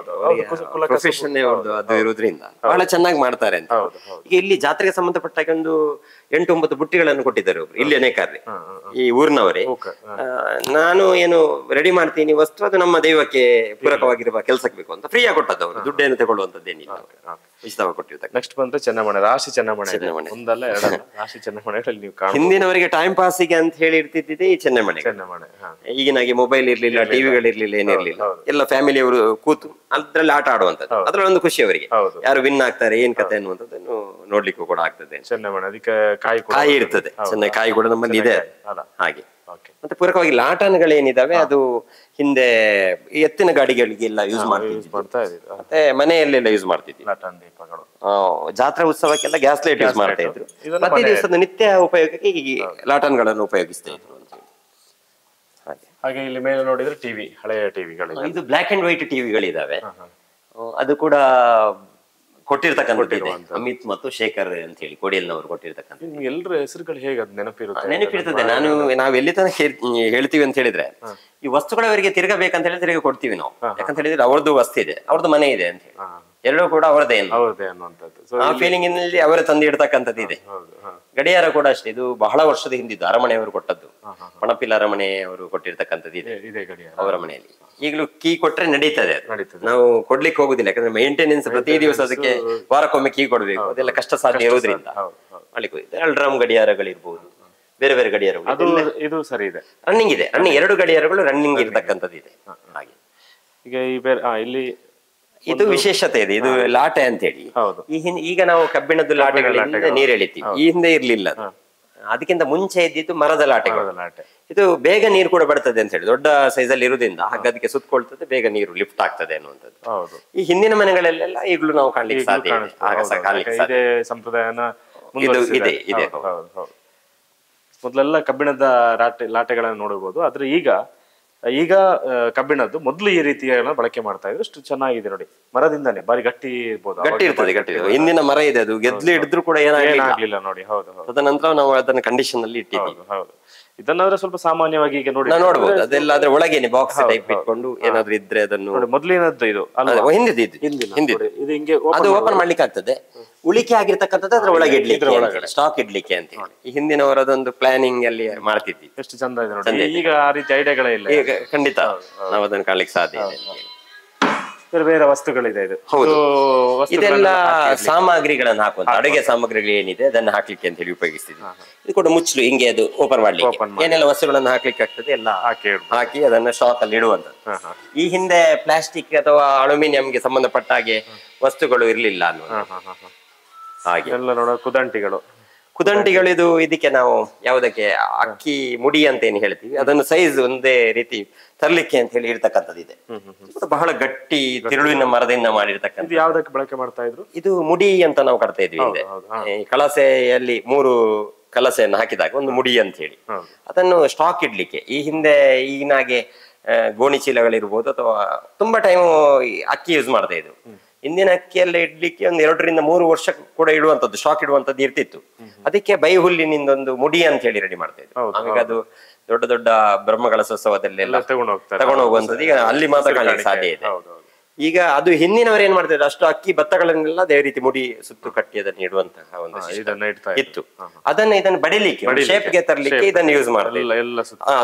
ಪ್ರೊಫೆಷನ್ ಅದು ಇರುವುದ್ರಿಂದ ಬಹಳ ಚೆನ್ನಾಗಿ ಮಾಡ್ತಾರೆ ಅಂತ. ಈಗ ಇಲ್ಲಿ ಜಾತ್ರೆಗೆ ಸಂಬಂಧಪಟ್ಟಾಗ ಒಂದು 8-9 ಬುಟ್ಟಿಗಳನ್ನು ಕೊಟ್ಟಿದ್ದಾರೆ ಒಬ್ರು ಇಲ್ಲಿ ನೇಕಾರ್ರಿ, ಈ ಊರಿನವರೇ. ನಾನು ಏನು ರೆಡಿ ಮಾಡ್ತೀನಿ ವಸ್ತು, ಅದು ನಮ್ಮ ದೈವಕ್ಕೆ ಪೂರಕವಾಗಿರುವ ಕೆಲಸಕ್ಕೆ ಬೇಕು ಅಂತ ಫ್ರೀಯಾಗಿ ಕೊಟ್ಟದ್ದು. ಅವರು ದುಡ್ಡೇನು ತಗೊಳ್ಳುವಂತದ್ದೇನಿಲ್ಲ, ಉಚಿತವಾಗಿ ಕೊಟ್ಟಿರ್ತಾರೆ. ನೆಕ್ಸ್ಟ್ ಬಂದ್ರೆ ಚೆನ್ನಮಣೆ, ರಾಶಿ ಚೆನ್ನಮಣೆ. ಒಂದಲ್ಲ ಎರಡಲ್ಲ, ರಾಶಿ ಚೆನ್ನಮಣೆಗಳಲ್ಲಿ ನೀವು ಹಿಂದಿನವರಿಗೆ ಟೈಮ್ ಪಾಸಿಗೆ ಅಂತ ಹೇಳಿ ಇರ್ತಿದ್ದಿದೆ ಈ ಚೆನ್ನಮಣೆ. ಈಗಿನಾಗೆ ಮೊಬೈಲ್ ಇರ್ಲಿಲ್ಲ, ಟಿವಿಗಳಿರ್ಲಿಲ್ಲ, ಏನಿರ್ಲಿಲ್ಲ. ಎಲ್ಲ ಫ್ಯಾಮಿಲಿಯವರು ಕೂತು ಅದ್ರಲ್ಲಿ ಆಟ ಆಡುವಂತದ್ದು, ಅದ್ರಲ್ಲಿ ಒಂದು ಖುಷಿ ಅವರಿಗೆ. ಯಾರು ವಿನ್ ಆಗ್ತಾರೆ, ಏನ್ ಕತೆ ಅನ್ನುವಂಥದ್ದನ್ನು ನೋಡ್ಲಿಕ್ಕೂ ಕೂಡ ಆಗ್ತದೆ. ಚೆನ್ನಮಣೆ ಅದಕ್ಕೆ ಕಾಯಿ ಇರ್ತದೆ, ಚೆನ್ನಾಗಿ ಕಾಯಿ ಕೂಡ ನಮ್ಮಲ್ಲಿ ಇದೆ ಹಾಗೆ. ಮತ್ತೆ ಪೂರಕವಾಗಿ ಲಾಟನ್ಗಳೇನಿದಾವೆ ಅದು ಹಿಂದೆ ಎತ್ತಿನ ಗಾಡಿಗಳಿಗೆಲ್ಲ ಯೂಸ್ ಮಾಡ್ತಾ ಇದ್ರು, ಮತ್ತೆ ಮನೆಯಲ್ಲೆಲ್ಲ ಯೂಸ್ ಮಾಡ್ತಿದ್ವಿ. ಜಾತ್ರಾ ಉತ್ಸವಕ್ಕೆಲ್ಲ ಗ್ಯಾಸ್ ಲೈಟ್ ಯೂಸ್ ಮಾಡ್ತಾ ಇದ್ರು. ಪ್ರತಿ ದಿವಸದ ನಿತ್ಯ ಉಪಯೋಗಕ್ಕೆ ಈ ಲಾಟನ್ಗಳನ್ನು ಉಪಯೋಗಿಸ್ತಾ ಇದ್ರು ಅಂತ ಹೇಳಿ. ಹಾಗೆ ಇಲ್ಲಿ ಮೇಲೆ ನೋಡಿದ್ರೆ ಟಿವಿ, ಹಳೆಯ ಟಿವಿಗಳು, ಇದು ಬ್ಲಾಕ್ ಅಂಡ್ ವೈಟ್ ಟಿವಿಗಳಿದಾವೆ. ಅದು ಕೂಡ ಕೊಟ್ಟಿರ್ತಕ್ಕಂಥದ್ದು ಅಮಿತ್ ಮತ್ತು ಶೇಖರ್ ಅಂತ ಹೇಳಿ ಕೋಡಿಯಲ್ನವರು ಕೊಟ್ಟಿರ್ತಕ್ಕಂಥ. ಎಲ್ಲರ ಹೆಸರುಗಳು ಹೇಗೆ ಅದು ನೆನಪಿರ್ತದೆ. ನಾವ್ ಎಲ್ಲಿ ತನಕ ಹೇಳ್ತೀವಿ ಅಂತ ಹೇಳಿದ್ರೆ, ಈ ವಸ್ತುಗಳವರಿಗೆ ತಿರ್ಗಬೇಕಂತ ಹೇಳಿ ತಿರ್ಗಿ ಕೊಡ್ತೀವಿ ನಾವು. ಯಾಕಂತ ಹೇಳಿದ್ರೆ ಅವ್ರದ್ದು ವಸ್ತು ಇದೆ, ಅವ್ರದ್ದು ಮನೆ ಇದೆ ಅಂತ ಹೇಳಿ, ಎರಡೂ ಕೂಡ ಅವರದೇ ಅನ್ನುವಂಥದ್ದು ಆ ಫೀಲಿಂಗ್ ನಲ್ಲಿ ಅವರೇ ತಂದು ಇಡ್ತಕ್ಕಂಥದ್ದು ಇದೆ. ಗಡಿಯಾರ ಕೂಡ ಅಷ್ಟೇ, ಇದು ಬಹಳ ವರ್ಷದ ಹಿಂದಿದ್ದು ಅರಮನೆಯವರು ಕೊಟ್ಟದ್ದು, ಪಣಪಿಲ್ ಅರಮನೆ ಅವರು ಕೊಟ್ಟಿರ್ತಕ್ಕಂಥದ್ದು ಇದೆ ಅವರ ಮನೆಯಲ್ಲಿ. ಈಗಲೂ ಕೀ ಕೊಟ್ರೆ ನಡೀತದೆ, ನಾವು ಕೊಡ್ಲಿಕ್ಕೆ ಹೋಗುದಿಲ್ಲ. ಯಾಕಂದ್ರೆ ಮೇಂಟೆನೆನ್ಸ್ ಪ್ರತಿ ದಿವಸ ಅದಕ್ಕೆ ವಾರಕ್ಕೊಮ್ಮೆ ಕೀ ಕೊಡ್ಬೇಕು, ಅದೆಲ್ಲ ಕಷ್ಟ ಸಾಧ್ಯ ಇರೋದ್ರಿಂದ ಮಾಡ್ಲಿಕ್ಕೆ. ಡ್ರಮ್ ಗಡಿಯಾರಗಳಿರ್ಬೋದು, ಬೇರೆ ಬೇರೆ ಗಡಿಯಾರಗಳು ಇದು ಸರಿ ಇದೆ, ರನ್ನಿಂಗ್ ಇದೆ. 2 ಗಡಿಯಾರಗಳು ರನ್ನಿಂಗ್ ಇರ್ತಕ್ಕಂಥದ್ದು ಇದೆ ಹಾಗೆ. ಈಗ ಇಲ್ಲಿ ಇದು ವಿಶೇಷತೆ ಇದೆ, ಇದು ಲಾಟೆ ಅಂತ ಹೇಳಿ. ಈಗ ನಾವು ಕಬ್ಬಿಣದ ಲಾಟೆಗಳಿಂದ ನೀರು ಎಳಿತೀವಿ, ಈ ಹಿಂದೆ ಇರ್ಲಿಲ್ಲ. ಅದಕ್ಕಿಂತ ಮುಂಚೆ ಇದ್ದಿದ್ದು ಮರದ ಲಾಟೆಗಳು. ಇದು ಬೇಗ ನೀರು ಕೂಡ ಬರ್ತದೆ ಅಂತ ಹೇಳಿ, ದೊಡ್ಡ ಸೈಜ್ ಅಲ್ಲಿ ಇರುವುದರಿಂದ ಹಗ್ಗದಕ್ಕೆ ಸುತ್ತಕೊಳ್ತದೆ, ಬೇಗ ನೀರು ಲಿಫ್ಟ್ ಆಗ್ತದೆ ಅನ್ನುವಂಥದ್ದು. ಈ ಹಿಂದಿನ ಮನೆಗಳಲ್ಲೆಲ್ಲ ಈಗಲೂ ನಾವು ಕಾಣ್ಲಿಕ್ಕೆ ಸಾಧ್ಯ ಇದೆ. ಸಂಪ್ರದಾಯನ ಇದೆ. ಮೊದಲೆಲ್ಲ ಕಬ್ಬಿಣದ ಲಾಟೆಗಳನ್ನು ನೋಡಬಹುದು, ಆದ್ರೆ ಈಗ ಕಬ್ಬಿಣದ್ದು ಮೊದಲು ಈ ರೀತಿಯ ಬಳಕೆ ಮಾಡ್ತಾ ಇದ್ರು. ಅಷ್ಟು ಚೆನ್ನಾಗಿದೆ ನೋಡಿ, ಮರದಿಂದಾನೆ ಬಾರಿ ಗಟ್ಟಿ ಇರ್ಬೋದು, ಗಟ್ಟಿ ಇರ್ತದೆ. ಹಿಂದಿನ ಮರ ಇದೆ, ಅದು ಗೆದ್ಲು ಹಿಡಿದ್ರು ಕೂಡ ಏನಾಗ್ಲಿಲ್ಲ ನೋಡಿ. ಹೌದು, ತದನಂತರ ನಾವು ಅದನ್ನ ಕಂಡೀಷನ್ ಅಲ್ಲಿ ಇಟ್ಟಿದ್ದೀವಿ. ಹೌದು, ಇದನ್ನಾದ್ರೆ ಸ್ವಲ್ಪ ಸಾಮಾನ್ಯವಾಗಿ ಈಗ ನೋಡಬಹುದು. ಅದೆಲ್ಲ ಅದ್ರ ಒಳಗೇನೆ ಬಾಕ್ಸ್ ಟೈಪ್ ಇಟ್ಕೊಂಡು ಏನಾದ್ರು ಇದ್ರೆ ಅದನ್ನು ಮೊದಲಿನದ್ದು ಇದು ಹಿಂದಿದ್ದು ಅದು ಓಪನ್ ಮಾಡ್ಲಿಕ್ಕೆ ಆಗ್ತದೆ. ಉಳಿಕೆ ಆಗಿರ್ತಕ್ಕಂಥದ್ದು ಅದ್ರ ಒಳಗೆ ಇಡ್ಲಿಕ್ಕೆ, ಸ್ಟಾಕ್ ಇಡ್ಲಿಕ್ಕೆ ಅಂತ ಹೇಳಿ ಈ ಹಿಂದಿನವರದೊಂದು ಪ್ಲಾನಿಂಗ್ ಅಲ್ಲಿ ಮಾಡ್ತಿದ್ವಿ. ಎಷ್ಟು ಚಂದ ಇದೆ ನೋಡಿ. ಈಗ ಆ ರೀತಿ ಐಡಿಯಾಗಳೇ ಇಲ್ಲ. ಈಗ ಖಂಡಿತ ನಾವು ಅದನ್ನು ಕಾಣ್ಲಿಕ್ಕೆ ಸಾಧ್ಯ ಇದೆ. ಬೇರೆ ಬೇರೆ ವಸ್ತುಗಳಿದೆ. ಇದೆಲ್ಲ ಸಾಮಗ್ರಿಗಳನ್ನು ಹಾಕುವಂತ ಅಡುಗೆ ಸಾಮಗ್ರಿಗಳು ಏನಿದೆ ಅದನ್ನ ಹಾಕ್ಲಿಕ್ಕೆ ಅಂತ ಹೇಳಿ ಉಪಯೋಗಿಸ್ತೀವಿ. ಇದು ಕೂಡ ಮುಚ್ಚಲು ಹಿಂಗೆ ಅದು ಓಪನ್ ಮಾಡ್ಲಿಕ್ಕೆ, ಏನೆಲ್ಲ ವಸ್ತುಗಳನ್ನು ಹಾಕ್ಲಿಕ್ಕೆ ಆಗ್ತದೆ ಎಲ್ಲ ಹಾಕಿ ಅದನ್ನ ಸ್ಟಾಕ್ ಅಲ್ಲಿ ಇಡುವಂತದ್ದು. ಈ ಹಿಂದೆ ಪ್ಲಾಸ್ಟಿಕ್ ಅಥವಾ ಅಲ್ಯೂಮಿನಿಯಂಗೆ ಸಂಬಂಧಪಟ್ಟ ಹಾಗೆ ವಸ್ತುಗಳು ಇರ್ಲಿಲ್ಲ ಅನ್ನುವಂಥದ್ದು. ಹಾಗೆ ಎಲ್ಲ ನೋಡ ಕುದಂಟಿಗಳು ಇದು ಇದಕ್ಕೆ ನಾವು ಯಾವುದಕ್ಕೆ ಅಕ್ಕಿ ಮುಡಿ ಅಂತ ಏನ್ ಹೇಳ್ತೀವಿ, ಅದನ್ನು ಸೈಜ್ ಒಂದೇ ರೀತಿ ತರ್ಲಿಕ್ಕೆ ಅಂತ ಹೇಳಿ ಇರ್ತಕ್ಕಂಥದ್ದು ಇದೆ. ಬಹಳ ಗಟ್ಟಿ ತಿರುಳಿನ ಮರದಿಂದ ಮಾಡಿರ್ತಕ್ಕಂಥ. ಯಾವ್ದಕ್ಕೆ ಬಳಕೆ ಮಾಡ್ತಾ ಇದ್ರು? ಇದು ಮುಡಿ ಅಂತ ನಾವು ಕಟ್ತಾ ಇದ್ವಿ ಹಿಂದೆ. ಈ ಕಳಸೆಯಲ್ಲಿ 3 ಕಲಸೆಯನ್ನು ಹಾಕಿದಾಗ ಒಂದು ಮುಡಿ ಅಂತ ಹೇಳಿ ಅದನ್ನು ಸ್ಟಾಕ್ ಇಡ್ಲಿಕ್ಕೆ. ಈ ಹಿಂದೆ ಈಗಿನಾಗೆ ಗೋಣಿ ಚೀಲಗಳಿರ್ಬೋದು ಅಥವಾ ತುಂಬಾ ಟೈಮ್ ಅಕ್ಕಿ ಯೂಸ್ ಮಾಡ್ತಾ ಇದ್ರು. ಹಿಂದಿನ ಅಕ್ಕಿಯೆಲ್ಲ ಇಡ್ಲಿಕ್ಕೆ ಒಂದು 2 ರಿಂದ 3 ವರ್ಷ ಕೂಡ ಇಡುವಂತದ್ದು, ಸ್ಟಾಕ್ ಇಡುವಂತದ್ದು ಇರ್ತಿತ್ತು. ಅದಕ್ಕೆ ಬೈ ಹುಲ್ಲಿನಿಂದ ಒಂದು ಮುಡಿ ಅಂತ ಹೇಳಿ ರೆಡಿ ಮಾಡ್ತಾ ಇದ್ರು. ಆಮೇಲೆ ಅದು ದೊಡ್ಡ ದೊಡ್ಡ ಬ್ರಹ್ಮಗಳ ಉತ್ಸವದಲ್ಲೆಲ್ಲ ತಗೊಂಡು ಹೋಗುವಂತದ್ದು ಈಗ ಅಲ್ಲಿ ಮಾತ್ರ ಕಾಣಲಿಕ್ಕೆ ಸಾಧ್ಯ ಇದೆ. ಈಗ ಅದು ಹಿಂದಿನವರು ಏನ್ ಮಾಡ್ತಿದ್ರು, ಅಷ್ಟು ಅಕ್ಕಿ ಭತ್ತಗಳನ್ನೆಲ್ಲ ಅದೇ ರೀತಿ ಮುಡಿ ಸುತ್ತು ಕಟ್ಟಿ ಅದನ್ನ ಇಡುವಂತಹ ಒಂದು ಇದನ್ನ ಇಡ್ತಾ ಇತ್ತು. ಇದನ್ನು ಬಡಿಲಿಕ್ಕೆ ಶೇಪ್ಗೆ ತರಲಿಕ್ಕೆ ಇದನ್ನು ಯೂಸ್ ಮಾಡ್ತಾರೆ. ಎಲ್ಲ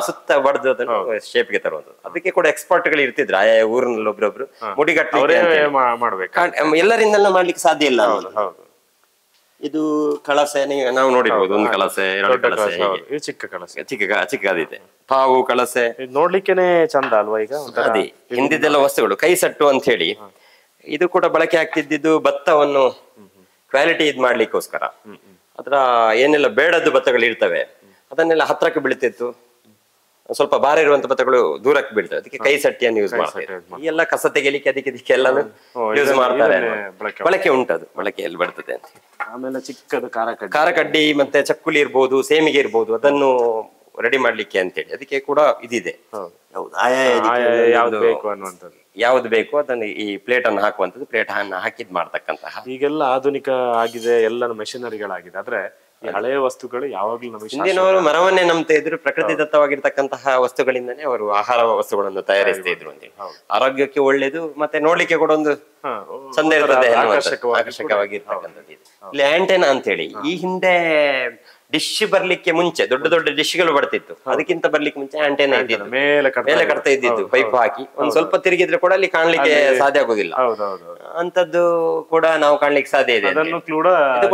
ಸುತ್ತ ಬಡ್ದು ಅದನ್ನು ಶೇಪ್ಗೆ ತರುವಂತದ್ದು. ಅದಕ್ಕೆ ಕೂಡ ಎಕ್ಸ್ಪರ್ಟ್ ಗಳು ಇರ್ತಿದ್ರು, ಆಯಾ ಊರಿನಲ್ಲಿ ಒಬ್ರೊಬ್ರು ಮುಡಿಗಟ್ಟೆ ಮಾಡ್ಬೇಕು, ಎಲ್ಲರಿಂದಲೂ ಮಾಡ್ಲಿಕ್ಕೆ ಸಾಧ್ಯ ಇಲ್ಲ. ಇದು ಕಳಸೆ ನಾವು ನೋಡಿರ್ಬೋದು, ಒಂದು ಕಳಸೆ, ಎರಡು ಕಳಸೆ, ಚಿಕ್ಕ ಕಳಸೆ, ಚಿಕ್ಕದಿದೆ. ಪಾವು ಕಳಸೆ ನೋಡ್ಲಿಕ್ಕೆನೆ ಚಂದ ಅಲ್ವಾ? ಈಗ ಅದೇ ಹಿಂದಿದ್ದೆಲ್ಲ ವಸ್ತುಗಳು ಕೈ ಸಟ್ಟು ಅಂತ ಹೇಳಿ ಇದು ಕೂಡ ಬಳಕೆ ಆಗ್ತಿದ್ದು ಭತ್ತವನ್ನು ಕ್ವಾಲಿಟಿ ಇದ್ ಮಾಡ್ಲಿಕ್ಕೋಸ್ಕರ. ಅದ್ರ ಏನೆಲ್ಲ ಬೇಡದ್ದು ಭತ್ತಗಳು ಇರ್ತವೆ ಅದನ್ನೆಲ್ಲ ಹತ್ರಕ್ಕೆ ಬೀಳ್ತಿತ್ತು, ಸ್ವಲ್ಪ ಭಾರ ಇರುವಂತ ಭತ್ತಗಳು ದೂರಕ್ಕೆ ಬೀಳ್ತವೆ, ಅದಕ್ಕೆ ಕೈ ಸಟ್ಟಿಯನ್ನು ಯೂಸ್ ಮಾಡ್ತಾರೆ. ಈ ಎಲ್ಲ ಕಸ ತೆಗಿಲಿಕ್ಕೆ ಅದಕ್ಕೆಲ್ಲ ಯೂಸ್ ಮಾಡ್ತಾರೆ. ಬಳಕೆ ಉಂಟದು, ಬಳಕೆಯಲ್ಲಿ ಬರ್ತದೆ ಅಂತ. ಆಮೇಲೆ ಚಿಕ್ಕದು ಖಾರ ಕಡ್ಡಿ ಮತ್ತೆ ಚಕ್ಕುಲಿ ಇರ್ಬೋದು, ಸೇಮಿಗೆ ಇರ್ಬೋದು, ಅದನ್ನು ರೆಡಿ ಮಾಡ್ಲಿಕ್ಕೆ ಅಂತೇಳಿ ಅದಕ್ಕೆ ಕೂಡ ಇದಿದೆ. ಯಾವ್ದು ಬೇಕು ಅದನ್ನು ಈ ಪ್ಲೇಟ್ ಅನ್ನು ಹಾಕುವಂತದ್ದು, ಪ್ಲೇಟ್ ಅನ್ನು ಹಾಕಿದ್ ಮಾಡ್ತಕ್ಕಂತಹ. ಈಗೆಲ್ಲ ಆಧುನಿಕ ಆಗಿದೆ, ಎಲ್ಲ ಮೆಷಿನರಿಗಳಾಗಿದೆ. ಆದ್ರೆ ಈ ಹಳೆಯ ವಸ್ತುಗಳು ಯಾವಾಗ್ಲೂ ನಮಗೆ, ಹಿಂದಿನವರು ಮರವನ್ನೇ ನಂಬ್ತಾ ಇದ್ರು, ಪ್ರಕೃತಿ ದತ್ತವಾಗಿರ್ತಕ್ಕಂತಹ ವಸ್ತುಗಳಿಂದನೇ ಅವರು ಆಹಾರ ವಸ್ತುಗಳನ್ನು ತಯಾರಿಸ್ತಾ ಇದ್ರು ಅಂತ. ಆರೋಗ್ಯಕ್ಕೆ ಒಳ್ಳೇದು, ಮತ್ತೆ ನೋಡ್ಲಿಕ್ಕೆ ಕೂಡ ಒಂದು ಚಂದ ಇರ್ತದೆ, ಆಕರ್ಷಕವಾಗಿರ್ತಕ್ಕಂಥದ್ದು. ಇಲ್ಲಿ ಆಂಟೆನಾ ಅಂತ ಹೇಳಿ, ಈ ಹಿಂದೆ ಡಿಶ್ ಬರ್ಲಿಕ್ಕೆ ಮುಂಚೆ ದೊಡ್ಡ ದೊಡ್ಡ ಡಿಶ್ಗಳು ಬರ್ತಿತ್ತು, ಅದಕ್ಕಿಂತ ಬರ್ಲಿಕ್ಕೆ ಮುಂಚೆ ಆಂಟೆನಾ ಇದ್ದಿದ್ದು, ಮೇಲೆ ಕಟ್ತಾ ಇದ್ದಿದ್ದು, ಪೈಪ್ ಹಾಕಿ ಒಂದ್ ಸ್ವಲ್ಪ ತಿರುಗಿದ್ರೆ ಕೂಡ ಅಲ್ಲಿ ಕಾಣ್ಲಿಕ್ಕೆ ಸಾಧ್ಯ ಆಗುದಿಲ್ಲ. ಅಂತದ್ದು ಕೂಡ ನಾವು ಕಾಣ್ಲಿಕ್ಕೆ ಸಾಧ್ಯ ಇದೆ. ಇದು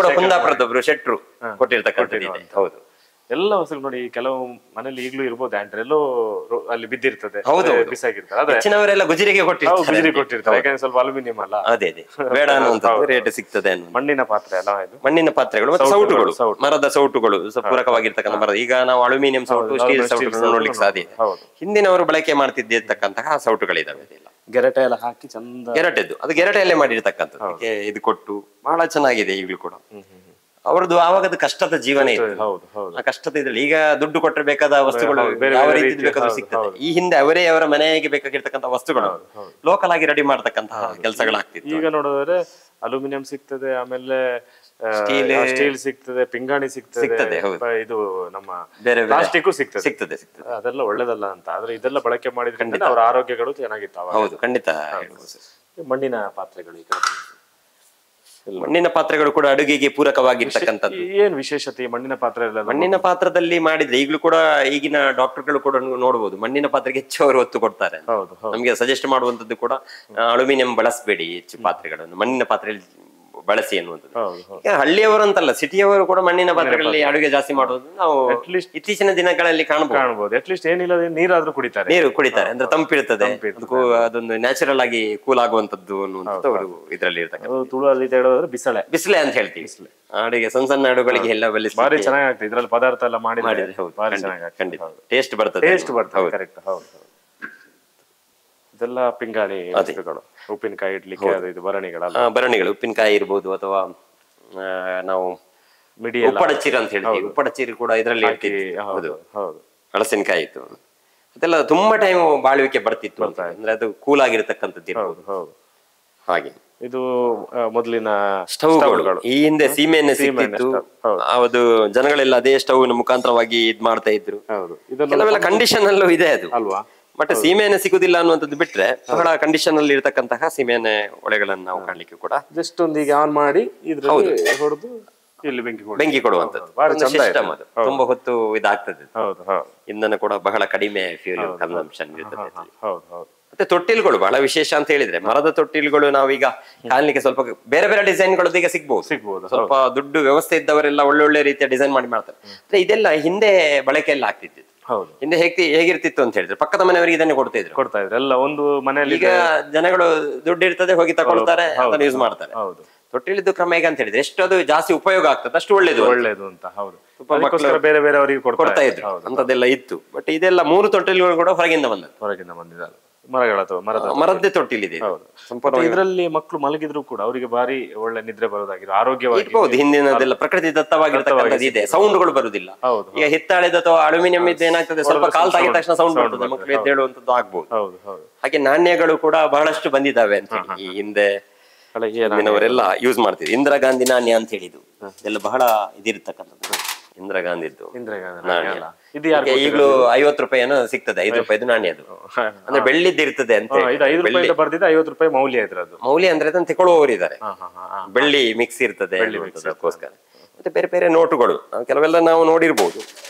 ಕೂಡ ಕುಂದಾಪುರದೊಬ್ರು ಶೆಟ್ರು ಕೊಟ್ಟಿರ್ತಕ್ಕಂಥದ್ದು. ಹೌದು, ಎಲ್ಲ ವಸ್ತುಗಳು ನೋಡಿ, ಕೆಲವು ಮನೇಲಿ ಈಗಲೂ ಇರ್ಬೋದು ಆಂಟರ್, ಎಲ್ಲೋ ಅಲ್ಲಿ ಬಿದ್ದಿರ್ತದೆ, ಹೌದು, ಬಿಸಾಗಿರ್ತಾರೆ. ಹೆಚ್ಚಿನವರೆಲ್ಲ ಗುಜಿರಿಗೆ ಕೊಟ್ಟಿರ್ತಾರೆ, ಯಾಕಂದ್ರೆ ಸ್ವಲ್ಪ ಅಲ್ಯೂಮಿನಿಯಂ ಅಲ್ಲ, ಅದೇ ಬೇಡ ಅನ್ನುವಂಥದ್ದು ರೇಟ್ ಸಿಗ್ತದೆ. ಮಣ್ಣಿನ ಪಾತ್ರೆ ಅಲ್ಲ ಇದು, ಮಣ್ಣಿನ ಪಾತ್ರೆಗಳು ಮತ್ತೆ ಸೌಟುಗಳು, ಮರದ ಸೌಟುಗಳು ಪೂರಕವಾಗಿರ್ತಕ್ಕಂಥ ಮರದ. ಈಗ ನಾವು ಅಲ್ಯೂಮಿನಿಯಂ ಸೌಟು, ಸ್ಟೀಲ್ ಸೌಟುಗಳನ್ನು ನೋಡ್ಲಿಕ್ಕೆ ಸಾಧ್ಯ ಇದೆ. ಹಿಂದಿನವರು ಬಳಕೆ ಮಾಡ್ತಿದ್ದಂತಹ ಸೌಟುಗಳಿದಾವೆ. ಗೆರಟೆ ಎಲ್ಲ ಹಾಕಿ ಚಂದ, ಗೆರಟೆದ್ದು ಅದು ಗೆರಟೆಯಲ್ಲೇ ಮಾಡಿರ್ತಕ್ಕಂಥದ್ದು. ಇದು ಕೊಟ್ಟು ಬಹಳ ಚೆನ್ನಾಗಿದೆ ಈಗಲೂ ಕೂಡ. ಅವರದ್ದು ಆವಾಗದ ಕಷ್ಟದ ಜೀವನ ಇತ್ತು, ಆ ಕಷ್ಟದ ಇದ್ರಲ್ಲಿ. ಈಗ ದುಡ್ಡು ಕೊಟ್ಟರೆ ಬೇಕಾದ ವಸ್ತುಗಳು ಯಾವ ರೀತಿ ಬೇಕಾದ್ರೂ ಸಿಗ್ತದೆ. ಈ ಹಿಂದೆ ಅವರ ಮನೆಗೆ ಬೇಕಾಗಿರ್ತಕ್ಕಂಥ ವಸ್ತುಗಳು ಲೋಕಲ್ ಆಗಿ ರೆಡಿ ಮಾಡ್ತಕ್ಕಂತಹ ಕೆಲಸಗಳಾಗ್ತಿತ್ತು. ಈಗ ನೋಡಿದ್ರೆ ಅಲ್ಯೂಮಿನಿಯಂ ಸಿಗ್ತದೆ, ಆಮೇಲೆ ಸ್ಟೀಲ್ ಸಿಗ್ತದೆ, ಪಿಂಗಾಣಿ ಸಿಗ್ತದೆ, ಇದು ನಮ್ಮ ಪ್ಲಾಸ್ಟಿಕ್ ಸಿಗ್ತದೆ. ಅದೆಲ್ಲ ಒಳ್ಳೇದಲ್ಲ ಅಂತ. ಆದ್ರೆ ಇದೆಲ್ಲ ಬಳಕೆ ಮಾಡಿದ್ರೆ ಅವರ ಆರೋಗ್ಯಗಳು ಚೆನ್ನಾಗಿತ್ತು. ಹೌದು, ಖಂಡಿತ. ಮಣ್ಣಿನ ಪಾತ್ರೆಗಳು, ಮಣ್ಣಿನ ಪಾತ್ರೆಗಳು ಕೂಡ ಅಡುಗೆಗೆ ಪೂರಕವಾಗಿರ್ತಕ್ಕಂಥದ್ದು. ಏನ್ ವಿಶೇಷತೆ ಮಣ್ಣಿನ ಪಾತ್ರೆ? ಮಣ್ಣಿನ ಪಾತ್ರದಲ್ಲಿ ಮಾಡಿದ್ರೆ ಈಗಲೂ ಕೂಡ ಈಗಿನ ಡಾಕ್ಟರ್ಗಳು ಕೂಡ ನೋಡಬಹುದು, ಮಣ್ಣಿನ ಪಾತ್ರೆಗೆ ಹೆಚ್ಚು ಅವರು ಒತ್ತು ಕೊಡ್ತಾರೆ. ನಮ್ಗೆ ಸಜೆಸ್ಟ್ ಮಾಡುವಂತದ್ದು ಕೂಡ ಅಲ್ಯೂಮಿನಿಯಂ ಬಳಸಬೇಡಿ, ಹೆಚ್ಚು ಪಾತ್ರೆಗಳನ್ನು ಮಣ್ಣಿನ ಪಾತ್ರೆಯಲ್ಲಿ ಬಳಸಿ ಅನ್ನುವಂಥದ್ದು. ಈಗ ಹಳ್ಳಿಯವರು ಅಂತಲ್ಲ, ಸಿಟಿಯವರು ಕೂಡ ಮಣ್ಣಿನ ಪಾತ್ರೆಗಳಲ್ಲಿ ಅಡುಗೆ ಜಾಸ್ತಿ ಮಾಡೋದು ನಾವು ಇತ್ತೀಚಿನ ದಿನಗಳಲ್ಲಿ ಕಾಣಬಹುದು. ಅಟ್ಲೀಸ್ಟ್ ಏನಿಲ್ಲ ನೀರಾದ್ರೂ ಕುಡಿತಾರೆ, ಅಂದ್ರೆ ತಂಪಿರ್ತದೆ, ಅದೊಂದು ನ್ಯಾಚುರಲ್ ಆಗಿ ಕೂಲ್ ಆಗುವಂತದ್ದು ಅನ್ನುವಂಥದ್ದು ಅವರು ಇದರಲ್ಲಿ ಇರ್ತಕ್ಕಂಥ. ತುಳುವಲ್ಲಿ ಹೇಳೋದ್ರೆ ಬಿಸಳೆ ಅಂತ ಹೇಳ್ತೀವಿ. ಅಡುಗೆ ಸಣ್ಣ ಸಣ್ಣ ಅಡುಗಳಿಗೆ ಎಲ್ಲ ಬೆಳೆಸಿ ಭಾರಿ ಚೆನ್ನಾಗಾಗ್ತದೆ. ಇದ್ರಲ್ಲಿ ಪದಾರ್ಥ ಎಲ್ಲ ಮಾಡಿದ್ರೆ ಖಂಡಿತ ಟೇಸ್ಟ್ ಬರ್ತದೆ. ಕರೆಕ್ಟ್, ಹೌದು. ಇದೆಲ್ಲ ಪಿಂಗಾಣಿ ವಸ್ತುಗಳು, ಉಪ್ಪಿನಕಾಯಿ ಇಡ್ಲಿಕ್ಕೆ ಇದು ಭರಣಿಗಳು, ಉಪ್ಪಿನಕಾಯಿ ಇರ್ಬೋದು, ಅಥವಾ ನಾವು ಉಪ್ಪಡಚೀರು ಅಂತ ಹೇಳ್ತೀವಿ. ಉಪ್ಪಡಚೀರು ಕೂಡ ಇದರಲ್ಲಿ ಇರ್ತೀವಿ. ಹೌದು, ಹಳಸಿನಕಾಯಿ ಇತ್ತು, ಅದೆಲ್ಲ ತುಂಬಾ ಟೈಮ್ ಬಾಳುವಿಕೆ ಬರ್ತಿತ್ತು. ಅಂದ್ರೆ ಅದು ಕೂಲ್ ಆಗಿರ್ತಕ್ಕಂಥದ್ದು. ಹಾಗೆ ಇದು ಮೊದಲಿನ ಸ್ಟವ್ಗಳು. ಈ ಹಿಂದೆ ಸೀಮೆಎಣ್ಣೆ ಸಿಗ್ತಿತ್ತು, ಅದು ಜನಗಳೆಲ್ಲ ಅದೇ ಸ್ಟವ್ ಮುಖಾಂತರವಾಗಿ ಇದ್ ಮಾಡ್ತಾ ಇದ್ರು. ಕೆಲವೆಲ್ಲ ಕಂಡೀಷನ್ ಅಲ್ಲೂ ಇದೆ ಅದು ಅಲ್ವಾ. ಬಟ್ ಸೀಮೆಎಣ್ಣೆ ಸಿಗುದಿಲ್ಲ ಅನ್ನುವಂಥದ್ದು ಬಿಟ್ರೆ ಬಹಳ ಕಂಡೀಷನ್ ಅಲ್ಲಿ ಇರತಕ್ಕಂತಹ ಸೀಮೆಎಣ್ಣೆ ಒಳೆಗಳನ್ನು ನಾವು ಕಾಣ್ಲಿಕ್ಕೆ ಕೂಡ ಜಸ್ಟ್ ಒಂದೀಗ ಆನ್ ಮಾಡಿ ಹೊಡೆದು ಇಲ್ಲಿ ಬೆಂಕಿ ಕೊಡುವಂಥದ್ದು ಸಿಸ್ಟಮ್. ಅದು ತುಂಬಾ ಹೊತ್ತು ಇದಾಗ್ತದೆ. ಇಂಧನ ಕೂಡ ಬಹಳ ಕಡಿಮೆ ಫ್ಯೂಲ್ ಕನ್ಸಂಪ್ಷನ್ ಇರ್ತದೆ. ಮತ್ತೆ ತೊಟ್ಟಿಲ್ಗಳು ಬಹಳ ವಿಶೇಷ ಅಂತ ಹೇಳಿದ್ರೆ, ಮರದ ತೊಟ್ಟಿಲ್ಗಳು ನಾವೀಗ ಕಾಣ್ಲಿಕ್ಕೆ ಸ್ವಲ್ಪ ಬೇರೆ ಬೇರೆ ಡಿಸೈನ್ಗಳು ಈಗ ಸಿಗ್ಬಹುದು. ಸ್ವಲ್ಪ ದುಡ್ಡು ವ್ಯವಸ್ಥೆ ಇದ್ದವರೆಲ್ಲ ಒಳ್ಳೊಳ್ಳೆ ರೀತಿಯ ಡಿಸೈನ್ ಮಾಡಿ ಮಾಡ್ತಾರೆ. ಇದೆಲ್ಲ ಹಿಂದೆ ಬಳಕೆಯಲ್ಲಿ ಆಗ್ತಿತ್ತು. ಹಿಂದೆ ಹೇಗಿರ್ತಿತ್ತು ಅಂತ ಹೇಳಿದ್ರೆ, ಪಕ್ಕದ ಮನೆಯವರಿಗೆ ಇದನ್ನೇ ಕೊಡ್ತಾ ಇದ್ರು ಎಲ್ಲ ಒಂದು ಮನೆಯಲ್ಲಿ. ಈಗ ಜನಗಳು ದುಡ್ಡು ಇರ್ತದೆ, ಹೋಗಿ ತಗೊಳ್ತಾರೆ, ಅದನ್ನ ಯೂಸ್ ಮಾಡ್ತಾರೆ. ತೊಟ್ಟಿಲಿದ್ದು ಕ್ರಮ ಹೇಗೆ ಅಂತ ಹೇಳಿದ್ರೆ, ಎಷ್ಟು ಅದು ಜಾಸ್ತಿ ಉಪಯೋಗ ಆಗ್ತದೆ ಅಷ್ಟು ಒಳ್ಳೇದು ಅಂತ. ಹೌದು, ಬೇರೆ ಬೇರೆಯವರಿಗೆ ಕೊಡ್ತಾ ಇದ್ರು, ಅಂತದೆಲ್ಲ ಇತ್ತು. ಬಟ್ ಇದೆಲ್ಲ 3 ತೊಟ್ಟಿಲುಗಳು ಕೂಡ ಹೊರಗಿಂದ ಬಂದಿದ್ದಾರೆ. ಮರದ್ದೇ ತೊಟ್ಟಿಲಿದೆ. ಇದರಲ್ಲಿ ಮಕ್ಕಳು ಮಲಗಿದ್ರು ಕೂಡ ಅವರಿಗೆ ಬಾರಿ ಒಳ್ಳೆ ನಿದ್ರೆ ಬರೋದಾಗಿರೋ, ಆರೋಗ್ಯವಾಗಿ ಹಿಂದಿನದೆಲ್ಲ ಪ್ರಕೃತಿ ದತ್ತವಾಗಿರ್ತಕ್ಕಂಥದ್ದು ಇದೆ. ಸೌಂಡ್ಗಳು ಬರುದಿಲ್ಲ. ಈಗ ಹಿತ್ತಾಳೆದ ಅಥವಾ ಅಲ್ಯೂಮಿನಿಯಂ ಇದ್ದು ಏನಾಗ್ತದೆ, ಸ್ವಲ್ಪ ಕಾಲ್ ತಾಗಿದ ತಕ್ಷಣ ಸೌಂಡ್ ಬರ್ತದೆ, ಮಕ್ಕಳು ಎದ್ದೇಳುವಂತದ್ದು ಆಗ್ಬಹುದು. ಹಾಗೆ ನಾಣ್ಯಗಳು ಕೂಡ ಬಹಳಷ್ಟು ಬಂದಿದ್ದಾವೆ ಅಂತ ಹೇಳಿ ಈ ಹಿಂದೆ ಹಿಂದಿನವರೆಲ್ಲ ಯೂಸ್ ಮಾಡ್ತಿದ್ರು. ಇಂದಿರಾ ಗಾಂಧಿ ನಾಣ್ಯ ಅಂತ ಹೇಳಿದ್ದು ಇದೆಲ್ಲ ಬಹಳ ಇದಿರ್ತಕ್ಕಂಥದ್ದು. ಇಂದಿರಾ ಗಾಂಧಿದ್ದು ಇಂದಿರಾ ಗಾಂಧಿ ನಾಣ್ಯ. ಅಲ್ಲ. ಇದು ಯಾರು ಇದಕ್ಕೆ ಈಗಲೂ 50 ರೂಪಾಯಿನೋ ಸಿಗ್ತದೆ, 5 ರೂಪಾಯಿದು ನಾಣ್ಯ ಅದು. ಅಂದ್ರೆ ಬೆಳ್ಳಿದ್ದು ಇರ್ತದೆ ಅಂತ ಹೇಳಿ. ಇದು 5 ರೂಪಾಯಿ ಬರ್ದಿದ್ದು 50 ರೂಪಾಯಿ ಮೌಲ್ಯ ಇದ್ರದ್ದು. ಮೌಲ್ಯ ಅಂದ್ರೆ ಅದನ್ನು ತಗೊಳ್ಳುವವರು ಇದ್ದಾರೆ, ಬೆಳ್ಳಿ ಮಿಕ್ಸ್ ಇರ್ತದೆ ಅದಕ್ಕೋಸ್ಕರ. ಮತ್ತೆ ಬೇರೆ ಬೇರೆ ನೋಟುಗಳು ನಾವು ಕೆಲವೆಲ್ಲ ನಾವು ನೋಡಿರ್ಬೋದು.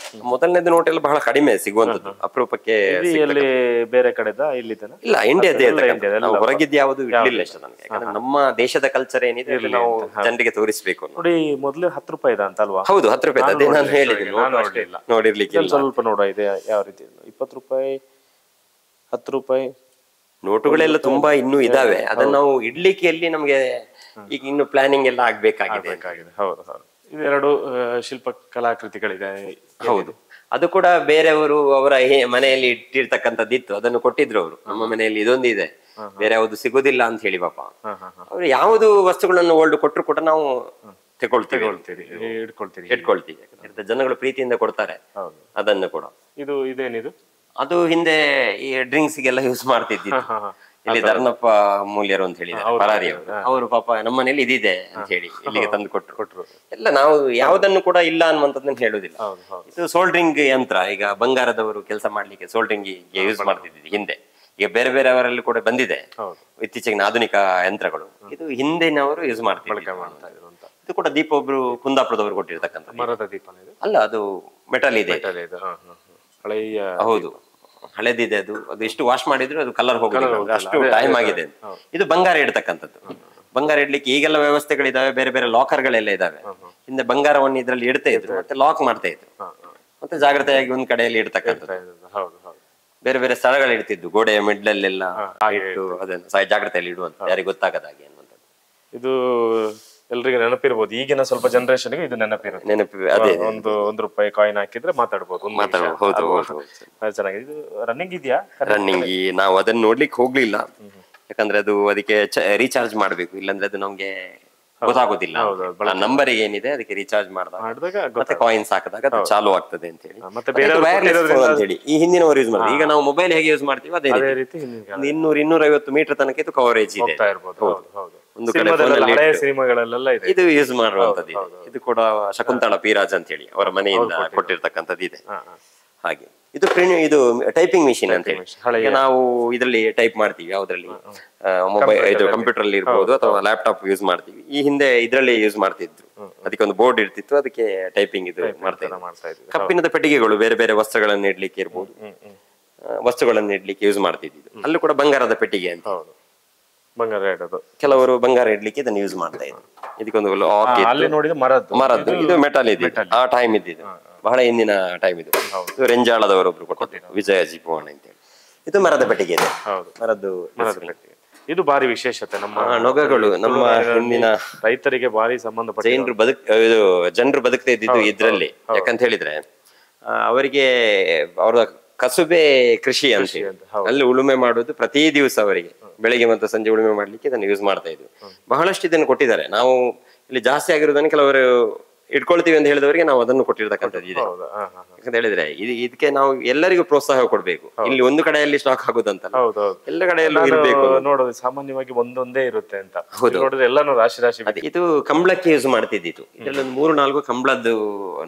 ಮೊದಲನೇದು ನೋಟ್ ಎಲ್ಲ ಬಹಳ ಕಡಿಮೆ ಸಿಗುವಂತದ್ದು, ಅಪರೂಪಕ್ಕೆ. ಇಲ್ಲಿ ಬೇರೆ ಕಡೆದ ಇಲ್ಲಿದ್ದನ ಇಲ್ಲ, ಇಂಡಿಯಾದೇ ನಾವು ಹೊರಗಿದ್ದು ಯಾವುದು ಇರ್ಲಿಲ್ಲ ಅಷ್ಟೇ ನನಗೆ. ಯಾಕಂದ್ರೆ ನಮ್ಮ ದೇಶದ ಕಲ್ಚರ್ ಏನಿದೆ ಅದನ್ನ ನಾವು ಜನರಿಗೆ ತೋರಿಸ್ಬೇಕು. ನೋಡಿ ಮೊದ್ಲು 10 ರೂಪಾಯಿ ಇದೆ ಅಂತ ಅಲ್ವಾ? ಹೌದು, 10 ರೂಪಾಯಿ ಅದೇ ನಾನು ಹೇಳಿದ್ದೀನಿ, ನೋಡಿರ್ಲಿಕ್ಕೆ ಸ್ವಲ್ಪ ನೋಡ ಇದೆ ಯಾವ ರೀತಿ. 20 ರೂಪಾಯಿ 10 ರೂಪಾಯಿ ನೋಟುಗಳೆಲ್ಲ ತುಂಬಾ ಇನ್ನೂ ಇದಾವೆ. ಅದನ್ನ ನಾವು ಇಡ್ಲಿಕ್ಕೆ ಎಲ್ಲಿ ನಮ್ಗೆ ಈಗ ಇನ್ನು ಪ್ಲಾನಿಂಗ್ ಎಲ್ಲ ಆಗ್ಬೇಕಾಗಿದೆ. ಹೌದು ಹೌದು. ಇವೆರಡು ಶಿಲ್ಪ ಕಲಾಕೃತಿಗಳಿದೆ. ಹೌದು, ಅದು ಕೂಡ ಬೇರೆಯವರು ಅವರ ಮನೆಯಲ್ಲಿ ಇಟ್ಟಿರ್ತಕ್ಕಂಥದ್ದಿತ್ತು, ಅದನ್ನು ಕೊಟ್ಟಿದ್ರು ಅವರು. ನಮ್ಮ ಮನೆಯಲ್ಲಿ ಇದೊಂದು ಇದೆ, ಬೇರೆ ಯಾವುದು ಸಿಗುದಿಲ್ಲ ಅಂತ ಹೇಳಿ ಪಾಪ. ಅವ್ರು ಯಾವುದು ವಸ್ತುಗಳನ್ನು ಓಲ್ಡ್ ಕೊಟ್ಟರು ಕೂಡ ನಾವು ಇಟ್ಕೊಳ್ತೀವಿ. ಜನಗಳು ಪ್ರೀತಿಯಿಂದ ಕೊಡ್ತಾರೆ ಅದನ್ನು ಕೂಡ. ಇದು ಇದೇನಿದು? ಅದು ಹಿಂದೆ ಈ ಡ್ರಿಂಕ್ಸ್ ಗೆಲ್ಲ ಯೂಸ್ ಮಾಡ್ತಿದ್ದಿತ್ತು. ಇಲ್ಲಿ ಧರ್ಮಪ್ಪ ಮೂಲ್ಯರು ಅಂತ ಹೇಳಿದ್ದಾರೆ, ಪರಾರಿ ಅವರು ಪಾಪ ನಮ್ಮ ಮನೇಲಿ ಇದಿದೆ ಅಂತ ಹೇಳಿ ಇಲ್ಲಿಗೆ ತಂದು ಕೊಟ್ರು. ಎಲ್ಲ ನಾವು ಯಾವುದನ್ನು ಕೂಡ ಇಲ್ಲ ಅನ್ನುವಂಥದ್ದನ್ನ ಹೇಳುದಿಲ್ಲ. ಇದು ಸೋಲ್ಡ್ರಿಂಗ್ ಯಂತ್ರ. ಈಗ ಬಂಗಾರದವರು ಕೆಲಸ ಮಾಡ್ಲಿಕ್ಕೆ ಸೋಲ್ಡ್ರಿಂಗ್ ಯೂಸ್ ಮಾಡ್ತಿದ್ದಿದ್ದು ಹಿಂದೆ. ಈಗ ಬೇರೆ ಬೇರೆ ಅವರಲ್ಲಿ ಕೂಡ ಬಂದಿದೆ ಇತ್ತೀಚೆಗಿನ ಆಧುನಿಕ ಯಂತ್ರಗಳು. ಇದು ಹಿಂದಿನವರು ಯೂಸ್ ಮಾಡ್ತಿದ್ರು. ಇದು ಕೂಡ ದೀಪ ಒಬ್ರು ಕುಂದಾಪುರದವರು ಕೊಟ್ಟಿರ್ತಕ್ಕಂಥ ಮರದ ದೀಪ ಅಲ್ಲ, ಅದು ಮೆಟಲ್ ಇದೆ. ಹೌದು, ಹಳೆದಿದೆ ಅದು. ಅದು ಎಷ್ಟು ವಾಶ್ ಮಾಡಿದ್ರು ಅದು ಕಲರ್ ಹೋಗೋದಿಲ್ಲ, ಅಷ್ಟು ಟೈಮ್ ಆಗಿದೆ. ಇದು ಬಂಗಾರ ಇಡ್ತಕ್ಕಂಥದ್ದು. ಬಂಗಾರ ಇಡ್ಲಿಕ್ಕೆ ಈಗೆಲ್ಲ ವ್ಯವಸ್ಥೆಗಳಿದಾವೆ, ಬೇರೆ ಬೇರೆ ಲಾಕರ್ ಗಳೆಲ್ಲ ಇದಾವೆ. ಹಿಂದೆ ಬಂಗಾರವನ್ನು ಇದ್ರಲ್ಲಿ ಇಡ್ತಾ ಇದ್ರು, ಮತ್ತೆ ಲಾಕ್ ಮಾಡ್ತಾ ಇದ್ರು, ಮತ್ತೆ ಜಾಗ್ರತೆಯಾಗಿ ಒಂದ್ ಕಡೆಯಲ್ಲಿ ಇಡ್ತಕ್ಕಂಥದ್ದು. ಬೇರೆ ಬೇರೆ ಸ್ಥಳಗಳು ಇಡ್ತಿದ್ದು, ಗೋಡೆಯ ಮಿಡ್ಲಲ್ಲೆಲ್ಲ ಇಟ್ಟು ಅದನ್ನು ಜಾಗ್ರತೆಯಲ್ಲಿ ಇಡುವಂತ, ಯಾರಿಗೆ ಗೊತ್ತಾಗದಾಗೆ ಅನ್ನುವಂಥದ್ದು. ಇದು ಎಲ್ರಿಗೆ ನೆನಪಿರ್ಬೋದು. ಈಗಿನ ಸ್ವಲ್ಪ ಜನರೇಷನ್ ಇದು ನೆನಪಿರುತ್ತೆ. ಅದೇ ಒಂದು ರೂಪಾಯಿ ಕಾಯಿನ್ ಹಾಕಿದ್ರೆ ಮಾತಾಡ್ಬೋದು. ಚೆನ್ನಾಗಿದೆ. ಇದು ರನ್ನಿಂಗ್ ಇದೆಯಾ? ರನ್ನಿಂಗ್ ನಾವು ಅದನ್ನ ನೋಡ್ಲಿಕ್ಕೆ ಹೋಗ್ಲಿಲ್ಲ, ಯಾಕಂದ್ರೆ ಅದು ಅದಕ್ಕೆ ರೀಚಾರ್ಜ್ ಮಾಡ್ಬೇಕು, ಇಲ್ಲಾಂದ್ರೆ ಅದು ನಮ್ಗೆ ಗೊತ್ತಾಗೋದಿಲ್ಲ. ನಂಬರ್ ಏನಿದೆ ಅದಕ್ಕೆ ರೀಚಾರ್ಜ್ ಮಾಡಿದಾಗ ಮತ್ತೆ ಕಾಯಿನ್ಸ್ ಹಾಕಿದಾಗ ಅದು ಚಾಲು ಆಗ್ತದೆ ಅಂತ ಹೇಳಿ. ಹೇಳಿ ಈ ಹಿಂದಿನವರು ಯೂಸ್ ಮಾಡ್ತಾರೆ. ಈಗ ನಾವು ಮೊಬೈಲ್ ಹೇಗೆ ಯೂಸ್ ಮಾಡ್ತೀವಿ ಅದೇ ರೀತಿ 200-250 ಮೀಟರ್ ತನಕ ಇದು ಕವರೇಜ್ ಇದೆ. ಒಂದು ಕಡೆ ಇದು ಯೂಸ್ ಮಾಡುವಂತದ್ದು. ಇದು ಕೂಡ ಶಕುಂತಳ ಪಿರಾಜ್ ಅಂತ ಹೇಳಿ ಅವರ ಮನೆಯಿಂದ ಕೊಟ್ಟಿರ್ತಕ್ಕಂಥದ್ದು ಇದೆ. ಹಾಗೆ ಇದು ಇದು ಟೈಪಿಂಗ್ ಮಿಷಿನ್ ಅಂತ ಹೇಳಿ. ಈಗ ನಾವು ಇದರಲ್ಲಿ ಟೈಪ್ ಮಾಡ್ತೀವಿ, ಯಾವ್ದ್ರಲ್ಲಿ ಮೊಬೈಲ್ ಇದು ಕಂಪ್ಯೂಟರ್ ಅಲ್ಲಿ ಇರ್ಬೋದು ಅಥವಾ ಲ್ಯಾಪ್ಟಾಪ್ ಯೂಸ್ ಮಾಡ್ತೀವಿ. ಈ ಹಿಂದೆ ಇದ್ರಲ್ಲಿ ಯೂಸ್ ಮಾಡ್ತಿದ್ರು, ಅದಕ್ಕೆ ಒಂದು ಬೋರ್ಡ್ ಇರ್ತಿತ್ತು, ಅದಕ್ಕೆ ಟೈಪಿಂಗ್ ಇದು ಮಾಡ್ತಾ ಇದ್ರು. ಕಬ್ಬಿಣದ ಪೆಟ್ಟಿಗೆಗಳು ಬೇರೆ ಬೇರೆ ವಸ್ತ್ರಗಳನ್ನು ಇಡ್ಲಿಕ್ಕೆ ಇರ್ಬೋದು, ವಸ್ತುಗಳನ್ನು ಇಡ್ಲಿಕ್ಕೆ ಯೂಸ್ ಮಾಡ್ತಿದ್ದು. ಅಲ್ಲೂ ಕೂಡ ಬಂಗಾರದ ಪೆಟ್ಟಿಗೆ ಅಂತ, ಕೆಲವರು ಬಂಗಾರ ಇಡ್ಲಿಕ್ಕೆ ಇದನ್ನು ಯೂಸ್ ಮಾಡ್ತಾ ಇದ್ರು. ಇದಕ್ಕೊಂದು ಮರದ್ದು, ಇದು ಮೆಟಲ್ ಇದೆ. ಆ ಟೈಮ್ ಇದ್ದಿದ್ದು ಬಹಳ ಹಿಂದಿನ ಟೈಮ್ ಇದು. ರೆಂಜಾಳದವರೊಬ್ರು ಕೊಟ್ಟಿದ್ರು, ವಿಜಯ ಜಿಪೋಣ ಅಂತ ಹೇಳಿ. ಇದು ಮರದ ಪೆಟ್ಟಿಗೆ ಇದೆ, ಮರದ್ದು. ಇದು ಬಾರಿ ವಿಶೇಷತೆ. ನಮ್ಮ ನೊಗಗಳು ನಮ್ಮ ಹಿಂದಿನ ರೈತರಿಗೆ ಬಾರಿ ಸಂಬಂಧಪಟ್ಟ ಜನರು ಬದುಕ್ತಾ ಇದ್ದಿದ್ದು ಇದ್ರಲ್ಲಿ. ಯಾಕಂತ ಹೇಳಿದ್ರೆ ಅವರಿಗೆ ಅವರ ಕಸುಬೆ ಕೃಷಿ ಅಂತ ಅಲ್ಲಿ ಉಳುಮೆ ಮಾಡುವುದು ಪ್ರತಿ ದಿವಸ ಅವರಿಗೆ ಬೆಳಿಗ್ಗೆ ಮತ್ತು ಸಂಜೆ ಉಳುಮೆ ಮಾಡ್ಲಿಕ್ಕೆ ಇದನ್ನು ಯೂಸ್ ಮಾಡ್ತಾ ಇದ್ವಿ. ಬಹಳಷ್ಟು ಇದನ್ನು ಕೊಟ್ಟಿದ್ದಾರೆ. ನಾವು ಇಲ್ಲಿ ಜಾಸ್ತಿ ಆಗಿರೋದನ್ನು ಕೆಲವರು ಇಟ್ಕೊಳ್ತೀವಿ ಅಂತ ಹೇಳಿದವರಿಗೆ ನಾವು ಅದನ್ನು ಕೊಟ್ಟಿರ್ತಕ್ಕಂಥದ್ದು ಇದೆ. ಯಾಕಂತ ಹೇಳಿದ್ರೆ ಇದಕ್ಕೆ ನಾವು ಎಲ್ಲರಿಗೂ ಪ್ರೋತ್ಸಾಹ ಕೊಡ್ಬೇಕು. ಇಲ್ಲಿ ಒಂದು ಕಡೆಯಲ್ಲಿ ಸ್ಟಾಕ್ ಆಗುದಂತ ಎಲ್ಲ ಕಡೆಯಲ್ಲೂ ಇರಬೇಕು. ನೋಡೋದು ಸಾಮಾನ್ಯವಾಗಿ ಒಂದೊಂದೇ ಇರುತ್ತೆ ಅಂತ ನೋಡಿದ್ರೆ ಎಲ್ಲಾನು ರಾಶಿ ರಾಶಿ. ಇದು ಕಂಬಳಕ್ಕೆ ಯೂಸ್ ಮಾಡ್ತಿದ್ದಿತ್ತು. ಇದರಲ್ಲಿ 3-4 ಕಂಬಳದ್ದು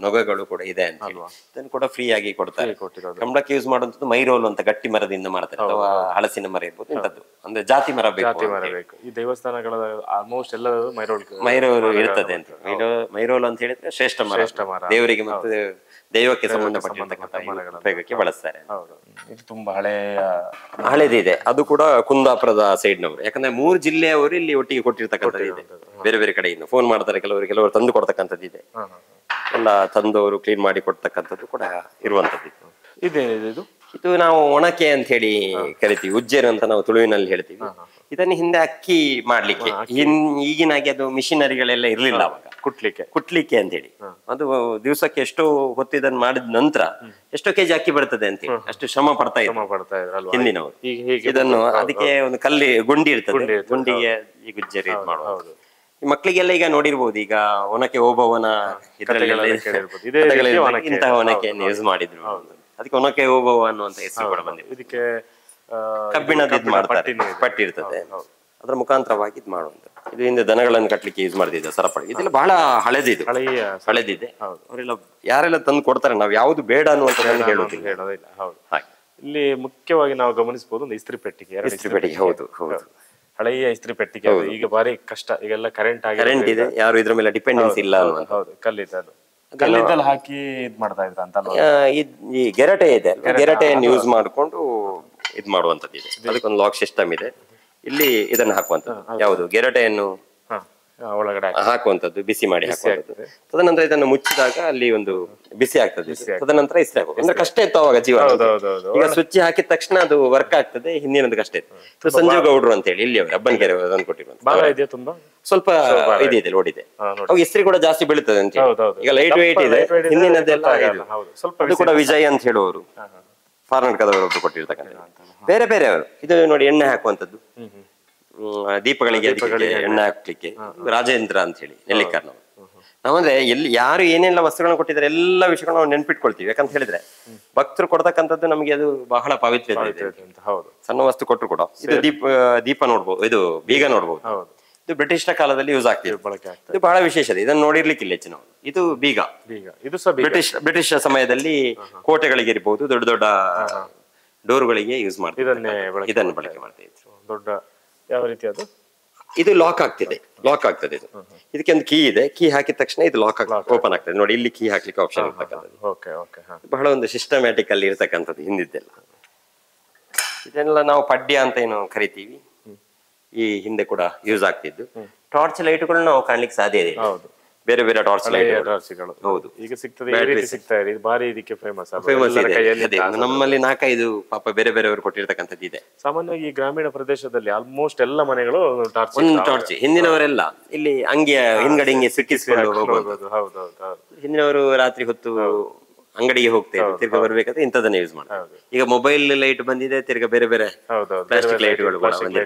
ನೊಗಗಳು ಕೂಡ ಇದೆ ಅಂತ ಇದನ್ನು ಕೂಡ ಫ್ರೀ ಆಗಿ ಕೊಡ್ತಾರೆ. ಕಂಬಳಕ್ಕೆ ಯೂಸ್ ಮಾಡುವಂತದ್ದು ಮೈರೋಲ್ ಅಂತ ಗಟ್ಟಿ ಮರದಿಂದ ಮಾಡ್ತಾರೆ, ಅಥವಾ ಹಲಸಿನ ಮರ ಇರ್ಬೋದು, ಇಂಥದ್ದು ಅಂದ್ರೆ ಜಾತಿ ಮರ ಬೇಕು. ಈ ದೇವಸ್ಥಾನಗಳ ಆಲ್ಮೋಸ್ಟ್ ಎಲ್ಲ ಮೈರೋಲ್ ಇರ್ತದೆ ಅಂತ. ಮೈರೋಲ್ ಅಂತ ಹೇಳಿದ್ರೆ ಶ್ರೇಷ್ಠ ಮರ, ದೇವರಿಗೆ ಮತ್ತು ದೈವಕ್ಕೆ ಸಂಬಂಧಪಟ್ಟಿರ್ತಕ್ಕಂಥ ಉಪಯೋಗಕ್ಕೆ ಬಳಸ್ತಾರೆ. ಇದು ತುಂಬಾ ಹಳೇದಿದೆ. ಅದು ಕೂಡ ಕುಂದಾಪುರದ ಸೈಡ್ ನವರು. ಯಾಕಂದ್ರೆ 3 ಜಿಲ್ಲೆಯವರು ಇಲ್ಲಿ ಒಟ್ಟಿಗೆ ಕೊಟ್ಟಿರ್ತಕ್ಕಂಥದ್ದು ಇದೆ. ಬೇರೆ ಬೇರೆ ಕಡೆಯಿಂದ ಫೋನ್ ಮಾಡ್ತಾರೆ, ಕೆಲವರು ತಂದು ಕೊಡ್ತಕ್ಕಂಥದ್ದು ಇದೆ. ಎಲ್ಲ ತಂದು ಅವರು ಕ್ಲೀನ್ ಮಾಡಿ ಕೊಡ್ತಕ್ಕಂಥದ್ದು ಕೂಡ ಇರುವಂತದ್ದು. ಇದೇನಿದೆ? ಇದು ನಾವು ಒಣಕೆ ಅಂತ ಹೇಳಿ ಕರಿತೀವಿ, ಉಜ್ಜೇರು ಅಂತ ನಾವು ತುಳುವಿನಲ್ಲಿ ಹೇಳ್ತೀವಿ. ಇದನ್ನ ಹಿಂದೆ ಅಕ್ಕಿ ಮಾಡ್ಲಿಕ್ಕೆ, ಈಗಿನಾಗೆ ಅದು ಮಿಷಿನರಿಗಳೆಲ್ಲ ಇರ್ಲಿಲ್ಲ ಅವಾಗ, ಕುಟ್ಲಿಕ್ಕೆ ಅಂತ ಹೇಳಿ. ಅದು ದಿವಸಕ್ಕೆ ಎಷ್ಟೋ ಹೊತ್ತು ಇದನ್ನ ಮಾಡಿದ ನಂತರ ಎಷ್ಟೋ ಕೆಜಿ ಅಕ್ಕಿ ಬರ್ತದೆ ಅಂತ ಹೇಳಿ ಅಷ್ಟು ಶ್ರಮ ಪಡ್ತಾ ಇದ್ರು ಹಿಂದಿನವರು. ಇದನ್ನು ಅದಕ್ಕೆ ಒಂದು ಗುಂಡಿ ಇರ್ತದೆ, ಗುಂಡಿಗೆ ಈ ಗುಜ್ಜರಿ ಮಾಡುವುದು. ಈ ಮಕ್ಕಳಿಗೆಲ್ಲ ಈಗ ನೋಡಿರ್ಬೋದು, ಈಗ ಒನಕೆ ಓಬವ್ವನ ಇಂತಹ ಒನಕೆಯನ್ನು ಯೂಸ್ ಮಾಡಿದ್ರು. ಅದಕ್ಕೆ ಒನಕೆ ಓಬವ್ವ ಅನ್ನುವಂತ ಹೆಸರು ಕೂಡ ಬಂದಿದೆ. ಇದಕ್ಕೆ ಕಬ್ಬಿಣದ ಮಾಡ್ತಾರೆ, ಪಟ್ಟಿ ಇರ್ತದೆ. ಅದರ ಮುಖಾಂತರವಾಗಿ ಇದು ಮಾಡುವಂಥದ್ದು. ಇದು ಹಿಂದೆ ದನಗಳನ್ನು ಕಟ್ಟಲಿಕ್ಕೆ ಯೂಸ್ ಮಾಡ್ತಿದ್ದೆ ಸರಪಳಿ. ಇದೆಲ್ಲ ಬಹಳ ಹಳೆದಿದೆ. ಅವರೆಲ್ಲ ಯಾರೆಲ್ಲ ತಂದು ಕೊಡ್ತಾರೆ, ನಾವು ಯಾವ್ದು ಬೇಡ ಅನ್ನುವಂಥದ್ದನ್ನು ಹೇಳೋದಿಲ್ಲ. ಹೌದು. ಇಲ್ಲಿ ಮುಖ್ಯವಾಗಿ ನಾವು ಗಮನಿಸಬಹುದು ಒಂದು ಇಸ್ತ್ರಿ ಪೆಟ್ಟಿಗೆ. ಹೌದು ಹೌದು, ಹಳೆಯ ಇಸ್ತ್ರಿ ಪೆಟ್ಟಿಗೆ. ಈಗ ಬಾರಿ ಕಷ್ಟ, ಈಗೆಲ್ಲ ಕರೆಂಟ್ ಇದೆ, ಯಾರು ಇದ್ರ ಮೇಲೆ ಡಿಪೆಂಡೆನ್ಸ್ ಇಲ್ಲ. ಹೌದು, ಕಲ್ಲಿದ್ದಲು ಹಾಕಿ ಇದ್ ಮಾಡ್ತಾ ಇದ್ರ ಅಂತ. ಈ ಗೆರಟೆ ಇದೆ, ಗೆರಟೆಯನ್ನು ಯೂಸ್ ಮಾಡ್ಕೊಂಡು ಇದ್ ಮಾಡುವಂತದ್ದು ಇದೆ. ಅದಕ್ಕೊಂದು ಲಾಕ್ ಸಿಸ್ಟಮ್ ಇದೆ. ಇಲ್ಲಿ ಇದನ್ನು ಹಾಕುವಂತದ್ದು, ಯಾವುದು ಗೆರಟೆಯನ್ನು ಒಳಗಡೆ ಹಾಕುವಂತದ್ದು, ಬಿಸಿ ಮಾಡಿ ಹಾಕುವಂತದ್ದು. ತದನಂತರ ಇದನ್ನು ಮುಚ್ಚಿದಾಗ ಅಲ್ಲಿ ಒಂದು ಬಿಸಿ ಆಗ್ತದೆ. ತದನಂತರ ಇಸ್ತ್ರಿ ಹಾಕುದು. ಅಂದ್ರೆ ಕಷ್ಟ ಇತ್ತು ಅವಾಗ ಜೀವ. ಈಗ ಸ್ವಿಚ್ ಹಾಕಿದ ತಕ್ಷಣ ಅದು ವರ್ಕ್ ಆಗ್ತದೆ. ಹಿಂದಿನದು ಕಷ್ಟ ಇತ್ತು. ಸಂಜೀವ್ ಗೌಡ್ರು ಅಂತ ಹೇಳಿ ಇಲ್ಲಿ ಅವರು ಅಬ್ಬನಕೆರೆ ಅದನ್ನು ಕೊಟ್ಟಿರುವಂತ ಸ್ವಲ್ಪ ಇದೆ, ಲೋಡ್ ಇದೆ. ಅವಾಗ ಇಸ್ತ್ರಿ ಕೂಡ ಜಾಸ್ತಿ ಬೀಳುತ್ತದೆ ಅಂತ ಹೇಳಿ. ಈಗ ಲೈಟ್ ವೇಟ್ ಇದೆ. ಹಿಂದಿನದೆಲ್ಲ ಅದು ಕೂಡ ವಿಜಯ್ ಅಂತ ಹೇಳುವವರು ಕರ್ನಾಟಕದವರು ಕೊಟ್ಟಿರ್ತಕ್ಕಂಥ. ಬೇರೆ ಬೇರೆ ಅವರು ಇದು ನೋಡಿ, ಎಣ್ಣೆ ಹಾಕುವಂತದ್ದು, ದೀಪಗಳಿಗೆ ಎಣ್ಣೆ ಹಾಕ್ಲಿಕ್ಕೆ ರಾಜೇಂದ್ರ ಅಂತ ಹೇಳಿ ನೆಲ್ಲಿಕರ್ನವರು. ನಾವಂದ್ರೆ ಎಲ್ಲಿ ಯಾರು ಏನೆಲ್ಲ ವಸ್ತುಗಳನ್ನ ಕೊಟ್ಟಿದ್ದಾರೆ ಎಲ್ಲ ವಿಷಯಗಳನ್ನ ನಾವು ನೆನ್ಪಿಟ್ಕೊಳ್ತೀವಿ. ಯಾಕಂತ ಹೇಳಿದ್ರೆ ಭಕ್ತರು ಕೊಡ್ತಕ್ಕಂಥದ್ದು ನಮಗೆ ಅದು ಬಹಳ ಪವಿತ್ರ ಇದೆ. ಸಣ್ಣ ವಸ್ತು ಕೊಟ್ಟರು ಕೂಡ ಇದು ದೀಪ ನೋಡ್ಬೋದು, ಇದು ಬೀಗ ನೋಡ್ಬೋದು. ಇದು ಬ್ರಿಟಿಷರ ಕಾಲದಲ್ಲಿ ಯೂಸ್ ಆಗ್ತಿದೆ. ಇದು ಬಹಳ ವಿಶೇಷ ಇದೆ. ಇದನ್ನು ನೋಡಿರ್ಲಿಕ್ಕಿಲ್ಲ ಹೆಚ್ಚಿನವರು. ಇದು ಬೀಗ. ಇದು ಬ್ರಿಟಿಷ್ ಸಮಯದಲ್ಲಿ ಕೋಟೆಗಳಿಗೆ ಇರ್ಬೋದು, ದೊಡ್ಡ ದೊಡ್ಡ ಡೋರ್ಗಳಿಗೆ ಯೂಸ್ ಮಾಡ್ತಾರೆ. ಇದನ್ನು ಬಳಕೆ ಮಾಡ್ತಾ ಇದ್ರು. ದೊಡ್ಡ ಯಾವ ರೀತಿ ಅದು ಇದು ಲಾಕ್ ಆಗ್ತದೆ. ಇದು ಇದಕ್ಕೆ ಒಂದು ಕೀ ಇದೆ. ಕೀ ಹಾಕಿದ ತಕ್ಷಣ ಇದು ಲಾಕ್ ಓಪನ್ ಆಗ್ತದೆ. ನೋಡಿ, ಇಲ್ಲಿ ಕೀ ಹಾಕ್ಲಿಕ್ಕೆ ಆಪ್ಷನ್ ಇರ್ತಕ್ಕಂಥದ್ದು. ಬಹಳ ಒಂದು ಸಿಸ್ಟಮ್ಯಾಟಿಕ್ ಅಲ್ಲಿ ಇರ್ತಕ್ಕಂಥದ್ದು ಹಿಂದಿದ್ದೆಲ್ಲ. ಇದೆಲ್ಲ ನಾವು ಪಡ್ಯ ಅಂತ ಏನು ಕರಿತೀವಿ. ಈ ಹಿಂದೆ ಕೂಡ ಯೂಸ್ ಆಗ್ತಿದ್ದು ಟಾರ್ಚ್ ಲೈಟ್ಗಳು ನಾವು ಕಾಣ್ಲಿಕ್ಕೆ ಸಾಧ್ಯ ಇದೆ. ಬೇರೆ ಬೇರೆ ಟಾರ್ಚ್ ಲೈಟ್ಗಳು. ಹೌದು, ಈಗ ಸಿಗ್ತಾ ಇದೆ. ಬಾರಿ ಇದಕ್ಕೆ ಫೇಮಸ್ ಇದೆ. ನಮ್ಮಲ್ಲಿ 4-5 ಪಾಪ ಬೇರೆ ಬೇರೆಯವರು ಕೊಟ್ಟಿರ್ತಕ್ಕಂಥದ್ದು ಇದೆ. ಸಾಮಾನ್ಯವಾಗಿ ಈ ಗ್ರಾಮೀಣ ಪ್ರದೇಶದಲ್ಲಿ ಆಲ್ಮೋಸ್ಟ್ ಎಲ್ಲ ಮನೆಗಳು ಟಾರ್ಚ್. ಹಿಂದಿನವರೆಲ್ಲ ಇಲ್ಲಿ ಅಂಗಿಯ ಹಿಂಗಡೆ ಹಿಂಗೆ ಸಿಕ್ಕಿಸ್ಕೊಂಡು ಹೋಗ್ಬೋದು. ಹಿಂದಿನವರು ರಾತ್ರಿ ಹೊತ್ತು ಅಂಗಡಿಗೆ ಹೋಗ್ತೇವೆ, ತಿರ್ಗಾ ಬರ್ಬೇಕಾದ್ರೆ ಇಂಥದನ್ನ ಯೂಸ್ ಮಾಡ್ತಾರೆ. ಈಗ ಮೊಬೈಲ್ ಲೈಟ್ ಬಂದಿದೆ, ತಿರ್ಗಾ ಬೇರೆ ಬೇರೆ ಪ್ಲಾಸ್ಟಿಕ್ ಲೈಟ್ಗಳು ಬಂದಿದೆ.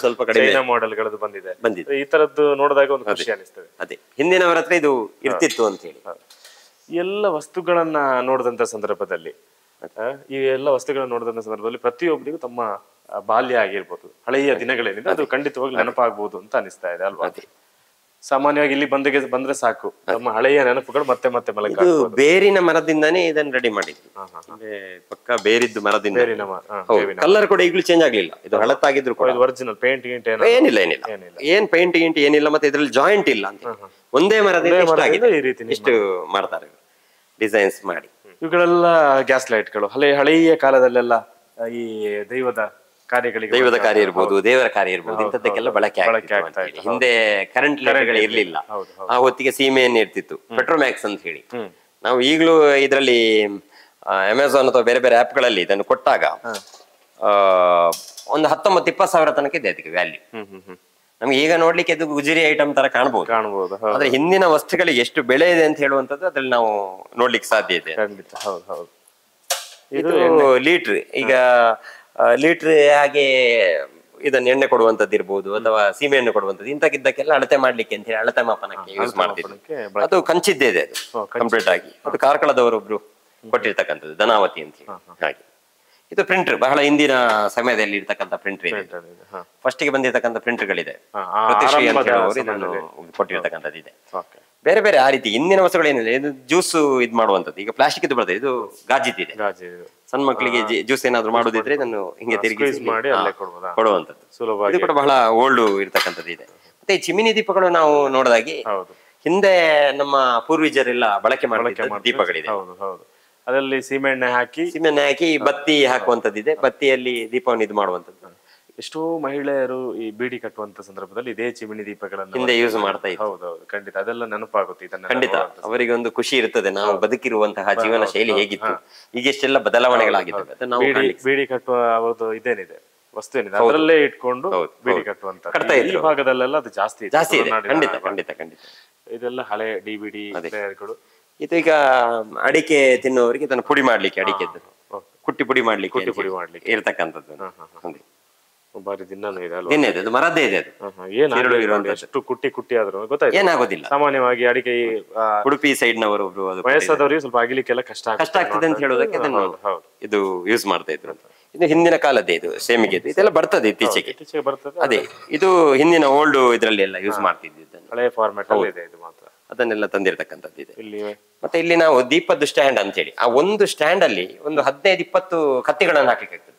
ಸ್ವಲ್ಪ ಕಡಿಮೆ ಮಾಡೆಲ್ಗಳದ್ದು ಬಂದಿದೆ. ಈ ತರದ್ದು ನೋಡಿದಾಗ ಒಂದು ಖುಷಿ ಅನಿಸ್ತದೆ. ಅದೇ ಹಿಂದಿನವರ ಹತ್ರ ಇದು ಇರ್ತಿತ್ತು ಅಂತ ಹೇಳಿ. ಎಲ್ಲ ವಸ್ತುಗಳನ್ನ ನೋಡಿದಂತ ಸಂದರ್ಭದಲ್ಲಿ ಪ್ರತಿಯೊಬ್ಬರಿಗೂ ತಮ್ಮ ಬಾಲ್ಯ ಆಗಿರ್ಬೋದು, ಹಳೆಯ ದಿನಗಳೇನಿದೆ ಅದು ಖಂಡಿತವಾಗಿ ನೆನಪಾಗಬಹುದು ಅಂತ ಅನಿಸ್ತಾ ಇದೆ ಅಲ್ವಾ? ಸಾಮಾನ್ಯವಾಗಿ ಇಲ್ಲಿ ಬಂದ್ರೆ ಸಾಕು, ನಮ್ಮ ಹಳೆಯ ನೆನಪುಗಳು ಮತ್ತೆ ಮತ್ತೆ ಇದು ಬೇರಿನ ಮರದಿಂದಾನೇ ಇದನ್ನ ರೆಡಿ ಮಾಡಿದ್ವಿ. ಪಕ್ಕ ಬೇರಿದ್ದು ಮರದಿಂದ. ಕಲರ್ ಕೂಡ ಈಗಲೂ ಚೇಂಜ್ ಆಗ್ಲಿಲ್ಲ. ಇದು ಹಳತ್ತಾಗಿದ್ರು ಕೂಡ ಒರಿಜಿನಲ್ ಪೇಂಟ್ ಏನಿಲ್ಲ. ಏನ್ ಪೇಂಟ್ ಗಿಂಟ್ ಏನಿಲ್ಲ. ಮತ್ತೆ ಇದ್ರಲ್ಲಿ ಜಾಯಿಂಟ್ ಇಲ್ಲ ಅಂತ, ಒಂದೇ ಮರದಿಂದ ಇಷ್ಟು ಮಾಡ್ತಾರೆ ಡಿಸೈನ್ಸ್ ಮಾಡಿ. ಇವುಗಳೆಲ್ಲ ಗ್ಯಾಸ್ ಲೈಟ್ಗಳು ಹಳೆಯ ಕಾಲದಲ್ಲೆಲ್ಲ ಈ ದೈವದ ಕಾರ್ಯ ಇರ್ಬೋದು, ದೇವರ ಕಾರ್ಯ ಇರ್ಬೋದು, ಇಂಥದ್ದಕ್ಕೆಲ್ಲ ಬಳಕೆ ಆಗ್ತಾ ಇದೆ. ಹಿಂದೆ ಕರೆಂಟ್ ಲೈಟ್ಗಳು ಇರ್ಲಿಲ್ಲ. ಆ ಹೊತ್ತಿಗೆ ಸೀಮೆಯನ್ನು ಇರ್ತಿತ್ತು, ಪೆಟ್ರೋಮ್ಯಾಕ್ಸ್ ಅಂತ ಹೇಳಿ. ನಾವು ಈಗಲೂ ಇದರಲ್ಲಿ ಅಮೆಝಾನ್ ಅಥವಾ ಬೇರೆ ಬೇರೆ ಆಪ್ ಗಳಲ್ಲಿ ಇದನ್ನು ಕೊಟ್ಟಾಗ ಒಂದು 19-20 ಸಾವಿರ ತನಕ ಇದೆ ಅದಕ್ಕೆ ವ್ಯಾಲ್ಯೂ. ನಮ್ಗೆ ಈಗ ನೋಡ್ಲಿಕ್ಕೆ ಇದು ಗುಜರಿ ಐಟಮ್ ತರ ಕಾಣಬಹುದು. ಆದ್ರೆ ಹಿಂದಿನ ವಸ್ತುಗಳಿಗೆ ಎಷ್ಟು ಬೆಲೆ ಇದೆ ಅಂತ ಹೇಳುವಂತದ್ದು ಅದ್ರಲ್ಲಿ ನಾವು ನೋಡ್ಲಿಕ್ಕೆ ಸಾಧ್ಯ ಇದೆ. ಇದು ಲೀಟ್ರ್. ಈಗ ಲೀಟ್ರ್ ಹಾಗೆ ಇದನ್ನ ಎಣ್ಣೆ ಕೊಡುವಂತದ್ದು ಇರ್ಬೋದು, ಅಥವಾ ಸೀಮೆಯನ್ನು ಕೊಡುವಂತದ್ದು, ಇಂತಕ್ಕಿದ್ದಕ್ಕೆಲ್ಲ ಅಳತೆ ಮಾಡ್ಲಿಕ್ಕೆ ಅಂತ ಹೇಳಿ ಅಳತೆ ಮಾಪನಕ್ಕೆ ಯೂಸ್ ಮಾಡ್ತಿದ್ವಿ. ಅದು ಕಂಚಿದ್ದೇ ಇದೆ, ಅದು ಕಂಪ್ಲೀಟ್ ಆಗಿ. ಅದು ಕಾರ್ಕಳದವರೊಬ್ರು ಕೊಟ್ಟಿರ್ತಕ್ಕಂಥದ್ದು, ಧನಾವತಿ ಅಂತ ಹೇಳಿ. ಹಾಗೆ ಇದು ಪ್ರಿಂಟರ್, ಬಹಳ ಹಿಂದಿನ ಸಮಯದಲ್ಲಿ ಇರ್ತಕ್ಕಂಥ ಪ್ರಿಂಟರ್ ಇದೆ. ಫಸ್ಟ್ ಗೆ ಬಂದಿರತಕ್ಕಂಥ ಪ್ರಿಂಟರ್ಗಳಿದೆ, ಕೊಟ್ಟಿರ್ತಕ್ಕಂಥದ್ದು ಇದೆ. ಬೇರೆ ಬೇರೆ ಆ ರೀತಿ ಹಿಂದಿನ ವಸ್ತುಗಳೇನಿದೆ. ಇದು ಜ್ಯೂಸ್ ಇದ್ ಮಾಡುವಂತದ್ದು ಈಗ ಪ್ಲಾಸ್ಟಿಕ್ ಇದು ಬರ್ತದೆ, ಇದು ಗಾಜಿದ್ದಿದೆ. ಸಣ್ಣ ಮಕ್ಕಳಿಗೆ ಜ್ಯೂಸ್ ಏನಾದ್ರು ಮಾಡೋದಿದ್ರೆ ಇದನ್ನು ಹಿಂಗೆ ತಿರುಗಿ ಕೊಡುವಂತದ್ದು. ಇದು ಕೂಡ ಬಹಳ ಓಲ್ಡ್ ಇರ್ತಕ್ಕಂಥದ್ದು ಇದೆ. ಮತ್ತೆ ಈ ಚಿಮಿನಿ ದೀಪಗಳು ನಾವು ನೋಡಿದಾಗೆ ಹಿಂದೆ ನಮ್ಮ ಪೂರ್ವಜರೆಲ್ಲ ಬಳಕೆ ಮಾಡುವ ದೀಪಗಳಿದೆ. ಅದರಲ್ಲಿ ಸೀಮೆಎಣ್ಣೆ ಹಾಕಿ ಬತ್ತಿ ಹಾಕುವಂತದ್ದಿದೆ. ಬತ್ತಿಯಲ್ಲಿ ದೀಪವನ್ನು ಇದು ಮಾಡುವಂತದ್ದು. ಎಷ್ಟೋ ಮಹಿಳೆಯರು ಈ ಬೀಡಿ ಕಟ್ಟುವಂತ ಸಂದರ್ಭದಲ್ಲಿ ಇದೇ ಚಿಮಿನಿ ದೀಪಗಳನ್ನು ಹಿಂದೆ ಯೂಸ್ ಮಾಡ್ತಾ ಇದ್ರು. ಹೌದೌದು, ಖಂಡಿತ ಅದೆಲ್ಲ ನೆನಪಾಗುತ್ತೆ. ಖಂಡಿತ ಅವರಿಗೆ ಒಂದು ಖುಷಿ ಇರ್ತದೆ, ನಾವು ಬದುಕಿರುವಂತಹ ಜೀವನ ಶೈಲಿ ಹೇಗಿತ್ತು, ಈಗ ಎಷ್ಟೆಲ್ಲ ಬದಲಾವಣೆಗಳಾಗಿದ್ದಾವೆ. ನಾವು ಬೀಡಿ ಕಟ್ಟುವ ಅವತ್ತು ಇದೇನಿದೆ ವಸ್ತು ಏನಿದೆ ಅದರಲ್ಲೇ ಇಟ್ಕೊಂಡು ಬೀಡಿ ಕಟ್ಟುವಂತ ಈ ಭಾಗದಲ್ಲೆಲ್ಲ ಅದು ಜಾಸ್ತಿ ಇದೆ. ಖಂಡಿತ ಖಂಡಿತ ಖಂಡಿತ. ಇದೆಲ್ಲ ಹಳೆ ಡಿವಿಡಿ ಪ್ಲೇಯರ್ಗಳು. ಇದು ಈಗ ಅಡಿಕೆ ತಿನ್ನುವವರಿಗೆ ಇದನ್ನು ಪುಡಿ ಮಾಡ್ಲಿಕ್ಕೆ, ಅಡಿಕೆ ಕುಟ್ಟಿ ಪುಡಿ ಮಾಡ್ಲಿಕ್ಕೆ ಇರ್ತಕ್ಕಂಥದ್ದು. ಬಾರಿ ದಿನನೂ ಇದೆ ಅಲ್ವಾ? ದಿನ ಇದೆ, ಅದು ಮರದ್ದೇ ಇದೆ. ಅದು ಎಷ್ಟು ಕುಟ್ಟಿ ಆದ್ರೂ ಗೊತ್ತಾಯ್ತು ಏನಾಗೋದಿಲ್ಲ. ಸಾಮಾನ್ಯವಾಗಿ ಅಡಿಕೆ ಉಡುಪಿ ಸೈಡ್ ನವರು ಒಬ್ರು ವಯಸ್ಸಾದವರಿಗೆ ಸ್ವಲ್ಪ ಅಗಿಲಿಕ್ಕೆಲ್ಲ ಕಷ್ಟ ಆಗ್ತದೆ ಅಂತ ಹೇಳೋದಕ್ಕೆ ಅದನ್ನು ಇದು ಯೂಸ್ ಮಾಡ್ತಾ ಇದ್ರು. ಇದು ಹಿಂದಿನ ಕಾಲದ್ದೇ, ಇದು ಸೇಮಿಗೆ ಇದೆಲ್ಲ ಬರ್ತದೆ ಇತ್ತೀಚೆಗೆ. ಇತ್ತೀಚೆಗೆ ಬರ್ತದೆ. ಅದೇ ಇದು ಹಿಂದಿನ ಓಲ್ಡ್ ಇದ್ರಲ್ಲಿ ಎಲ್ಲ ಯೂಸ್ ಮಾಡ್ತಿದ್ದು, ಹಳೆ ಫಾರ್ಮ್ಯಾಟ್ ಅಲ್ಲಿ ಇದೆ ಇದು ಮಾತ್ರ. ಅದನ್ನೆಲ್ಲ ತಂದಿರತಕ್ಕಂಥದ್ದು ಇದೆ. ಇಲ್ಲಿ ಮತ್ತೆ ಇಲ್ಲಿ ನಾವು ದೀಪದ್ದು ಸ್ಟ್ಯಾಂಡ್ ಅಂತ ಹೇಳಿ, ಆ ಒಂದು ಸ್ಟ್ಯಾಂಡ್ ಅಲ್ಲಿ ಒಂದು 15-20 ಕತ್ತಿಗಳನ್ನು ಹಾಕ್ಲಿಕ್ಕೆ ಆಗ್ತದೆ.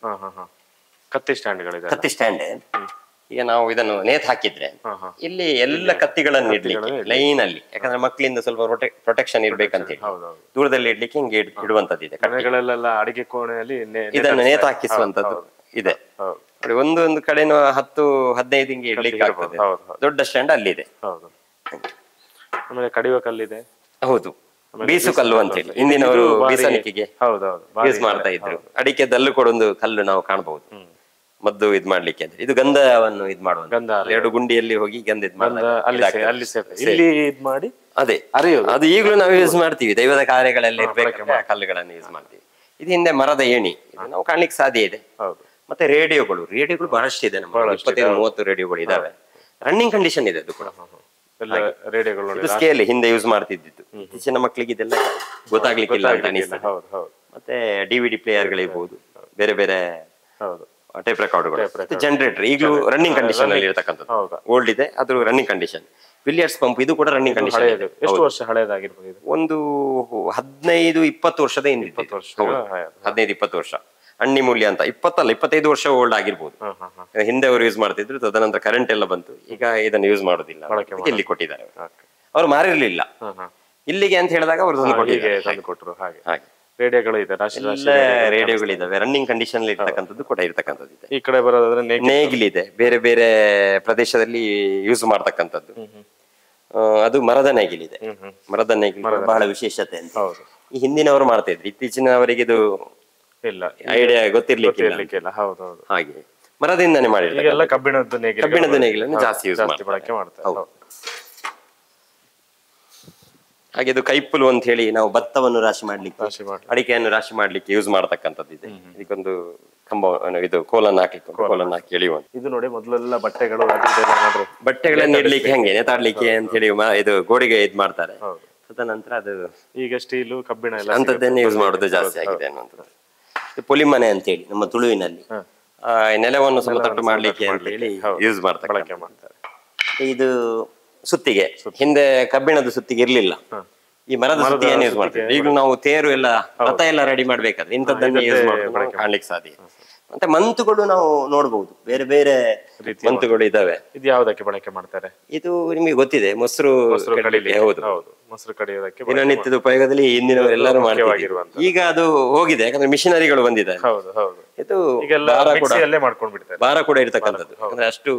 ಕತ್ತಿ ಸ್ಟ್ಯಾಂಡ್ಗಳಿದೆ. ಕತ್ತಿ ಸ್ಟ್ಯಾಂಡ್ ಈಗ ನಾವು ಇದನ್ನು ನೇತ್ ಹಾಕಿದ್ರೆ ಇಲ್ಲಿ ಎಲ್ಲ ಕತ್ತಿಗಳನ್ನು ಇಡ್ಲಿಕ್ಕೆ ಲೈನ್ ಅಲ್ಲಿ, ಯಾಕಂದ್ರೆ ಮಕ್ಕಳಿಂದ ಸ್ವಲ್ಪ ಪ್ರೊಟೆಕ್ಷನ್ ಇರ್ಬೇಕಂತ ಹೇಳಿ ದೂರದಲ್ಲಿ ಇಡ್ಲಿಕ್ಕೆ ಹಿಂಗೆ ಇಡುವಂತದ್ದು ಇದೆ. ಅಡಿಗೆ ಕೋಣೆಯಲ್ಲಿ ಇದನ್ನು ನೇತ್ ಹಾಕಿಸುವಂತದ್ದು ಇದೆ. ಒಂದು ಕಡೆನೂ 10-15 ಹಿಂಗೆ ಇಡ್ಲಿಕ್ಕೆ ಆಗ್ತದೆ. ದೊಡ್ಡ ಸ್ಟ್ಯಾಂಡ್ ಅಲ್ಲಿ ಇದೆ. ಆಮೇಲೆ ಕಡಿಯುವ ಕಲ್ಲಿದೆ. ಹೌದು, ಬೀಸು ಕಲ್ಲು ಅಂತ ಹೇಳಿ ಹಿಂದಿನವರು ಬೀಸಣಿಕೆಗೆ ಯೂಸ್ ಮಾಡ್ತಾ ಇದ್ರು. ಅಡಿಕೆದಲ್ಲೂ ಕೂಡ ಒಂದು ಕಲ್ಲು ನಾವು ಕಾಣಬಹುದು, ಮದ್ದು ಇದ್ ಮಾಡ್ಲಿಕ್ಕೆ ಅಂತ. ಇದು ಗಂಧವನ್ನು ಇದ್ ಮಾಡುವಂತ, 2 ಗುಂಡಿಯಲ್ಲಿ ಹೋಗಿ ಗಂಧ ಇದ್ ಮಾಡಿ ಅದೇ ಅದು ಈಗಲೂ ನಾವು ಯೂಸ್ ಮಾಡ್ತೀವಿ. ದೈವದ ಕಾರ್ಯಗಳೆಲ್ಲ ಇರ್ಬೇಕಾದ್ರೆ ಆ ಕಲ್ಲುಗಳನ್ನು ಯೂಸ್ ಮಾಡ್ತೀವಿ. ಇದು ಹಿಂದೆ ಮರದ ಏಣಿ, ನಾವು ಕಾಣ್ಲಿಕ್ಕೆ ಸಾಧ್ಯ ಇದೆ. ಮತ್ತೆ ರೇಡಿಯೋಗಳು ಬಹಳಷ್ಟು ಇದೆ, ನಮ್ಮ 25-30 ರೇಡಿಯೋಗಳು ಇದಾವೆ. ರನ್ನಿಂಗ್ ಕಂಡೀಷನ್ ಇದೆ ಅದು ಕೂಡ. ಸ್ಕೇಲ್ ಹಿಂದೆ ಯೂಸ್ ಮಾಡ್ತಿದ್ದು, ಇತ್ತೀಚಿನ ಮಕ್ಕಳಿಗೆ ಇದೆಲ್ಲ ಗೊತ್ತಾಗ್ಲಿಕ್ಕಿಲ್ಲ ಅಂತ ಅನಿಸ್ತದೆ. ಮತ್ತೆ DVD ಪ್ಲೇಯರ್ಗಳಿರ್ಬೋದು, ಬೇರೆ ಬೇರೆ ಟೇಪ್ ರೆಕಾರ್ಡ್ಗಳು, ಜನರೇಟರ್ ಈಗಲೂ ರನ್ನಿಂಗ್ ಕಂಡೀಷನ್ ಅಲ್ಲಿ ಇರತಕ್ಕಂಥದ್ದು. ಓಲ್ಡ್ ಇದೆ, ಅದು ರನ್ನಿಂಗ್ ಕಂಡೀಷನ್. ವಿಲಿಯರ್ಸ್ ಪಂಪ್ ಇದು ಕೂಡ ರನ್ನಿಂಗ್ ಕಂಡೀಷನ್. ಎಷ್ಟು ವರ್ಷ ಹಳೆಯದಾಗಿರ್ಬೋದು? ಒಂದು 15-20 ವರ್ಷದ ಹಿಂದಿದೆ. 15-20 ವರ್ಷ. ಅಣ್ಣಿ ಮೂಲ್ಯ ಅಂತ 20 ಅಲ್ಲ 25 ವರ್ಷ ಓಲ್ಡ್ ಆಗಿರ್ಬೋದು. ಹಿಂದೆ ಅವರು ಯೂಸ್ ಮಾಡ್ತಿದ್ರು, ತದನಂತರ ಕರೆಂಟ್ ಎಲ್ಲ ಬಂತು, ಈಗ ಇದನ್ನು ಯೂಸ್ ಮಾಡೋದಿಲ್ಲ, ಇಲ್ಲಿ ಕೊಟ್ಟಿದ್ದಾರೆ. ಅವ್ರು ಮಾರಿರ್ಲಿಲ್ಲ ಇಲ್ಲಿಗೆ ಅಂತ ಹೇಳಿದಾಗ ಅವರು ತಂದು ಕೊಟ್ಟರು. ಹಾಗೆ ರೇಡಿಯೋಗಳು ಇದೆ, ರೇಡಿಯೋಗಳಿದಾವೆ, ರನ್ನಿಂಗ್ ಕಂಡೀಷನ್ ಇರ್ತಕ್ಕಂಥದ್ದು ಕೂಡ ಇರ್ತಕ್ಕಂಥದ್ದು ಇದೆ. ಈ ಕಡೆ ಬರೋದಾದ್ರೆ ನೇಗಿಲಿದೆ, ಬೇರೆ ಬೇರೆ ಪ್ರದೇಶದಲ್ಲಿ ಯೂಸ್ ಮಾಡ್ತಕ್ಕಂಥದ್ದು. ಅದು ಮರದ ನೇಗಿಲಿದೆ. ಮರದ ನೇಗಿಲು ಬಹಳ ವಿಶೇಷತೆ ಅಂತ ಈ ಹಿಂದಿನವರು ಮಾಡ್ತಾ ಇದ್ರು, ಇತ್ತೀಚಿನವರಿಗೆ ಇದು ಇಲ್ಲ, ಐಡಿಯಾ ಗೊತ್ತಿರ್ಲಿಕ್ಕಿಲ್ಲ. ಹಾಗೆ ಮರದಿಂದನೇ ಮಾಡಿರ್ತಾರೆ. ಕಬ್ಬಿಣದ ನೇಗಿಲನ್ನು ಜಾಸ್ತಿ ಯೂಸ್ ಬಳಕೆ ಮಾಡ್ತಾರೆ. ಹಾಗೆ ಇದು ಕೈಪುಲು ಅಂತ ಹೇಳಿ ನಾವು ಭತ್ತವನ್ನು ರಾಶಿ ಮಾಡ್ಲಿಕ್ಕೆ, ಅಡಿಕೆಯನ್ನು ರಾಶಿ ಮಾಡ್ಲಿಕ್ಕೆ ಯೂಸ್ ಮಾಡತಕ್ಕಂಥದ್ದು ಇದೆ. ಇದಕ್ಕೊಂದು ಕಂಬ, ಇದು ಕೋಲನ್ನು ಹಾಕಿ ಎಳೆಯುವಂತ. ಇದು ನೋಡಿ, ಮೊದಲೆಲ್ಲ ಬಟ್ಟೆಗಳನ್ನು ಇಡ್ಲಿಕ್ಕೆ ಹಂಗೆ ನೇತಾಡ್ಲಿಕ್ಕೆ ಅಂತ ಹೇಳಿ ಇದು ಗೋಡೆಗೆ ಇದ್ ಮಾಡ್ತಾರೆ. ತದನಂತರ ಅದು ಈಗ ಸ್ಟೀಲು, ಕಬ್ಬಿಣ ಎಲ್ಲ ಅಂತದ್ದನ್ನೇ ಯೂಸ್ ಮಾಡೋದು ಜಾಸ್ತಿ ಆಗಿದೆ ಅನ್ನುವಂಥದ್ದು. ಪೊಲಿಮನೆ ಅಂತ ಹೇಳಿ ನಮ್ಮ ತುಳುವಿನಲ್ಲಿ ನೆಲವನ್ನು ಸಮತಟ್ಟು ಮಾಡ್ಲಿಕ್ಕೆ ಅಂತ ಹೇಳಿ ಯೂಸ್ ಮಾಡ್ತಾರೆ. ಇದು ಸುತ್ತಿಗೆ, ಹಿಂದೆ ಕಬ್ಬಿಣದ ಸುತ್ತಿಗೆ ಇರ್ಲಿಲ್ಲ, ಈ ಮರದ ಸುತ್ತಿಗೆಯನ್ನು ಯೂಸ್ ಮಾಡ್ತಾರೆ. ಈಗ ನಾವು ತೇರು ಎಲ್ಲ ರಥ ಎಲ್ಲ ರೆಡಿ ಮಾಡ್ಬೇಕಾದ್ರೆ ಇಂಥದ್ದನ್ನೇ ಯೂಸ್ ಮಾಡೋದು ಕಾಣ್ಲಿಕ್ಕೆ ಸಾಧ್ಯ. ಮತ್ತೆ ಮಂತುಗಳು ನಾವು ನೋಡ್ಬಹುದು, ಬೇರೆ ಬೇರೆ ಮಂತುಗಳು ಇದಾವೆ. ಇದು ಯಾವ್ದಕ್ಕೆ ಬಳಕೆ ಮಾಡ್ತಾರೆ? ಇದು ನಿಮಗೆ ಗೊತ್ತಿದೆ, ಮೊಸರು ಕಡಿಲಿಕ್ಕೆ. ಹೌದು, ಮೊಸರು ಕಡಿಯೋದಕ್ಕೆ ದಿನನಿತ್ಯದ ಉಪಯೋಗದಲ್ಲಿ ಹಿಂದಿನವರೆಲ್ಲರೂ ಮಾಡ್ತಿದ್ರು. ಈಗ ಅದು ಹೋಗಿದೆ, ಯಾಕಂದ್ರೆ ಮಿಷನರಿಗಳು ಬಂದಿದೆ. ಇದು ಭಾರ ಕೂಡ ಇರ್ತಕ್ಕಂಥದ್ದು, ಅಂದ್ರೆ ಅಷ್ಟು